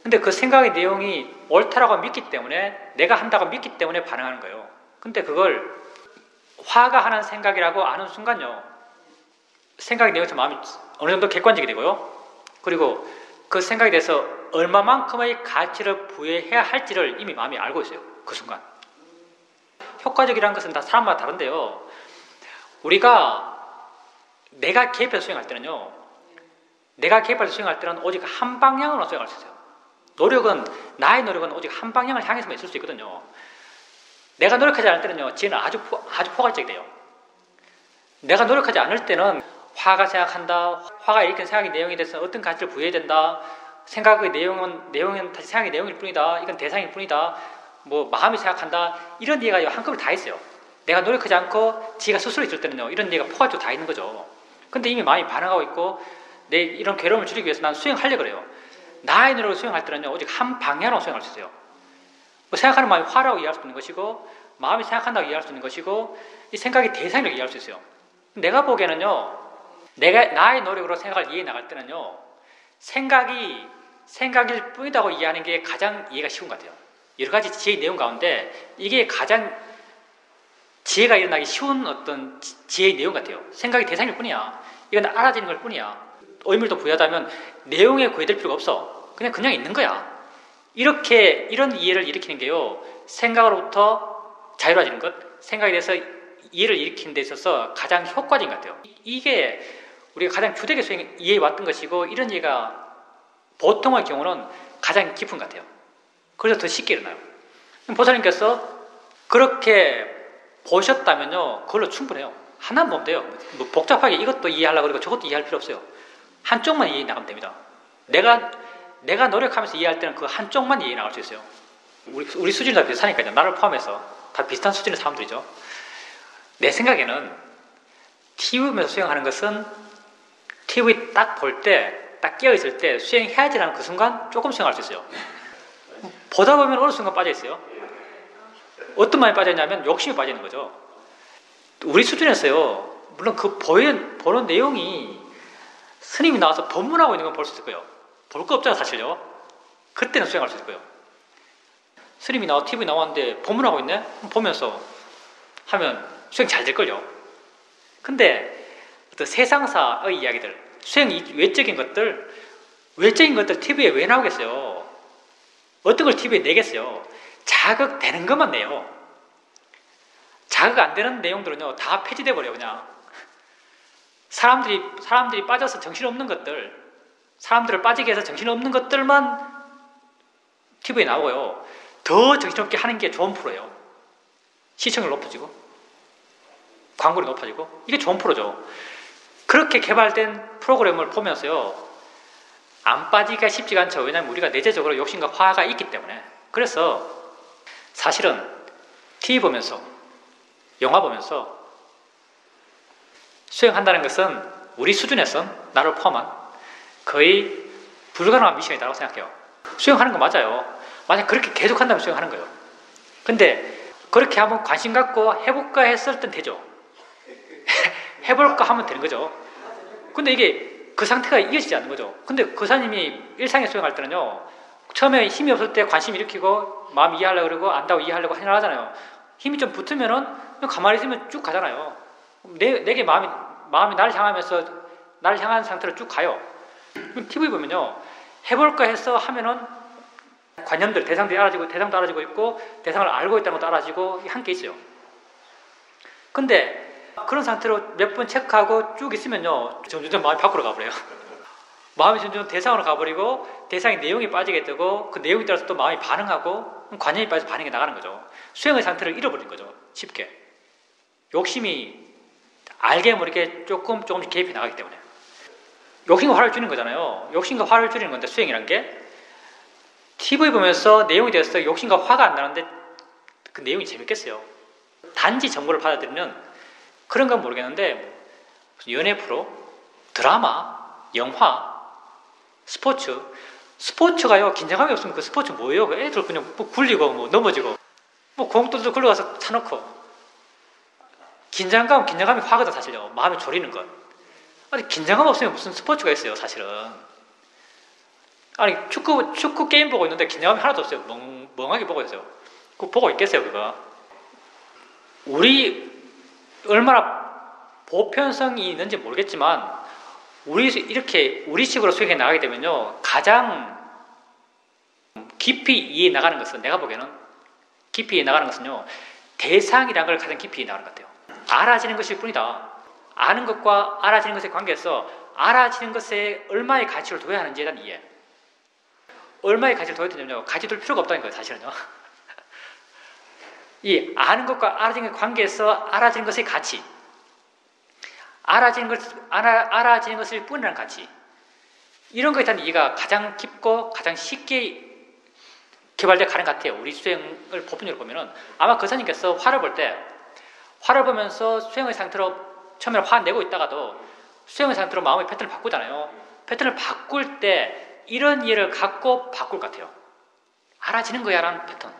Speaker 1: 근데 그 생각의 내용이 옳다라고 믿기 때문에, 내가 한다고 믿기 때문에 반응하는 거예요. 근데 그걸 화가 하는 생각이라고 아는 순간요, 생각의 내용에서 마음이 어느 정도 객관적이 되고요, 그리고 그 생각에 대해서 얼마만큼의 가치를 부여해야 할지를 이미 마음이 알고 있어요. 그 순간. 효과적이라는 것은 다 사람마다 다른데요, 내가 개입해서 수행할 때는요, 내가 개입해서 수행할 때는 오직 한 방향으로 수행할 수 있어요. 나의 노력은 오직 한 방향을 향해서만 있을 수 있거든요. 내가 노력하지 않을 때는요, 지혜는 아주 포괄적이 돼요. 내가 노력하지 않을 때는 화가 생각한다, 화가 일으킨 생각의 내용에 대해서 어떤 가치를 부여해야 된다, 생각의 내용은 다시 생각의 내용일 뿐이다, 이건 대상일 뿐이다, 뭐 마음이 생각한다, 이런 이해가 한꺼번에 다 있어요. 내가 노력하지 않고 지가 스스로 있을 때는요, 이런 이해가 포괄적으로 다 있는 거죠. 근데 이미 마음이 반응하고 있고, 내 이런 괴로움을 줄이기 위해서 난 수행하려고 그래요. 나의 노력을 수행할 때는요, 오직 한 방향으로 수행할 수 있어요. 뭐 생각하는 마음이 화라고 이해할 수 있는 것이고, 마음이 생각한다고 이해할 수 있는 것이고, 이 생각이 대상이라고 이해할 수 있어요. 내가 보기에는요, 나의 노력으로 생각을 이해해 나갈 때는요, 생각일 뿐이라고 이해하는 게 가장 이해가 쉬운 것 같아요. 여러 가지 지혜의 내용 가운데 이게 가장 지혜가 일어나기 쉬운 어떤 지혜의 내용 같아요. 생각의 대상일 뿐이야. 이건 알아지는 걸 뿐이야. 의미를 더 부여하자면 내용에 구애될 필요가 없어. 그냥 있는 거야. 이런 이해를 일으키는 게요, 생각으로부터 자유로워지는 것, 생각에 대해서 이해를 일으키는 데 있어서 가장 효과적인 것 같아요. 이게 우리가 가장 주되게 이해해 왔던 것이고, 이런 이해가 보통의 경우는 가장 깊은 것 같아요. 그래서 더 쉽게 일어나요. 보살님께서 그렇게 보셨다면요, 그걸로 충분해요. 하나만 보면 돼요. 뭐 복잡하게 이것도 이해하려고 그러고 저것도 이해할 필요 없어요. 한쪽만 이해해 나가면 됩니다. 내가 노력하면서 이해할 때는 그 한쪽만 이해해 나갈 수 있어요. 우리 수준이 다 비슷하니까요. 나를 포함해서 다 비슷한 수준의 사람들이죠. 내 생각에는 TV 보면서 수행하는 것은 TV 딱 볼 때, 딱 깨어있을 때 수행해야지라는 그 순간 조금 수행할 수 있어요. 보다 보면 어느 순간 빠져있어요. 어떤 마음이 빠져있냐면 욕심이 빠지는 거죠. 우리 수준에서요, 물론 그 보는 내용이 스님이 나와서 법문하고 있는 건 볼 수 있을 거예요. 볼 거 없잖아, 사실요. 그때는 수행할 수 있을 거예요. 스님이 TV 나왔는데 법문하고 있네? 보면서 하면 수행 잘 될걸요. 근데 어떤 세상사의 이야기들, 수행 외적인 것들 TV에 왜 나오겠어요? 어떤 걸 TV에 내겠어요? 자극되는 것만 내요. 자극 안 되는 내용들은요, 다 폐지돼 버려요, 그냥. 사람들이 빠져서 정신없는 것들, 사람들을 빠지게 해서 정신없는 것들만 TV에 나오고요. 더 정신없게 하는 게 좋은 프로예요. 시청률 높아지고, 광고율이 높아지고, 이게 좋은 프로죠. 그렇게 개발된 프로그램을 보면서요, 안 빠지기가 쉽지가 않죠. 왜냐하면 우리가 내재적으로 욕심과 화가 있기 때문에. 그래서 사실은 TV 보면서, 영화 보면서 수행한다는 것은 우리 수준에선, 나를 포함한 거의 불가능한 미션이라고 생각해요. 수행하는 거 맞아요. 만약 그렇게 계속 한다면 수행하는 거예요. 근데 그렇게 한번 관심 갖고 해볼까 했을 땐 되죠. 해볼까 하면 되는 거죠. 근데 이게 그 상태가 이어지지 않는 거죠. 근데 그 사님이 일상에 수행할 때는요, 처음에 힘이 없을 때 관심 일으키고 마음 이해하려고 그러고 안다고 이해하려고 하잖아요. 힘이 좀 붙으면은 가만히 있으면 쭉 가잖아요. 내게 마음이 나를 향하면서 나를 향하는 상태로 쭉 가요. TV 보면요, 해볼까 해서 하면은 관념들, 대상도 알아지고 있고, 대상을 알고 있다는 것도 알아지고, 함께 있어요. 근데 그런 상태로 몇 번 체크하고 쭉 있으면요, 점점 마음이 밖으로 가버려요. 마음이 점점 대상으로 가버리고, 대상의 내용이 빠지게 되고, 그 내용에 따라서 또 마음이 반응하고, 관념이 빠져서 반응이 나가는 거죠. 수행의 상태를 잃어버리는 거죠. 쉽게. 욕심이 알게 모르게 조금씩 개입해 나가기 때문에. 욕심과 화를 줄이는 거잖아요. 욕심과 화를 줄이는 건데, 수행이란 게 TV 보면서 내용이 되어서 욕심과 화가 안 나는데 그 내용이 재밌겠어요. 단지 정보를 받아들이는 그런 건 모르겠는데, 무슨 연애 프로, 드라마, 영화, 스포츠가요, 긴장감이 없으면 그 스포츠 뭐예요? 그 애들 그냥 굴리고 넘어지고 공도 굴러가서 차놓고, 긴장감이 화거든 사실요. 마음이 졸이는 것. 아니, 긴장감 없으면 무슨 스포츠가 있어요, 사실은. 아니, 축구 게임 보고 있는데 긴장감이 하나도 없어요. 멍하게 보고 있어요. 그거 보고 있겠어요, 그거. 우리 얼마나 보편성이 있는지 모르겠지만, 우리 식으로 수행해 나가게 되면요, 가장 깊이 이해해 나가는 것은, 내가 보기에는 깊이 이해해 나가는 것은요, 대상이라는 걸 가장 깊이 이해해 나가는 것 같아요. 알아지는 것일 뿐이다. 아는 것과 알아지는 것의 관계에서 알아지는 것에 얼마의 가치를 둬야 하는지에 대한 이해. 얼마의 가치를 둬야 되냐면요, 가치 둘 필요가 없다는 거예요, 사실은요. 이 아는 것과 알아지는 것의 관계에서 알아지는 것의 가치, 알아지는 것일 뿐이라는 가치, 이런 것에 대한 이해가 가장 깊고 가장 쉽게 개발되어 가는 것 같아요. 우리 수행을 보편적으로 보면은. 아마 거사님께서 화를 보면서 수행의 상태로 처음에 화 내고 있다가도 수행의 상태로 마음의 패턴을 바꾸잖아요. 패턴을 바꿀 때 이런 이해를 갖고 바꿀 것 같아요. 알아지는 거야 라는 패턴.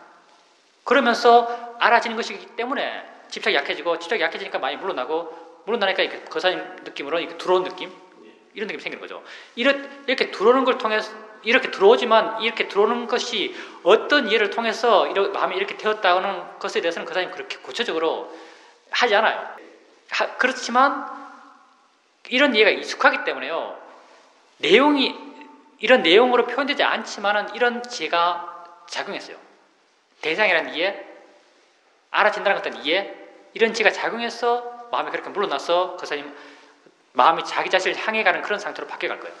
Speaker 1: 그러면서 알아지는 것이기 때문에 집착이 약해지니까 많이 물러나니까 거사님 느낌으로 이렇게 들어온 느낌, 이런 느낌이 생기는 거죠. 이렇게 들어오는 걸 통해서, 이렇게 들어오지만 이렇게 들어오는 것이 어떤 이해를 통해서 마음이 이렇게 되었다는 것에 대해서는 거사님 그렇게 구체적으로 하지 않아요. 그렇지만 이런 이해가 익숙하기 때문에요. 이런 내용으로 표현되지 않지만은 이런 지혜가 작용했어요. 대상이라는 이해, 알아진다는 어떤 이해, 이런 지혜가 작용해서 마음이 그렇게 물러나서 그 사람 마음이 자기 자신을 향해 가는 그런 상태로 바뀌어갈 거예요.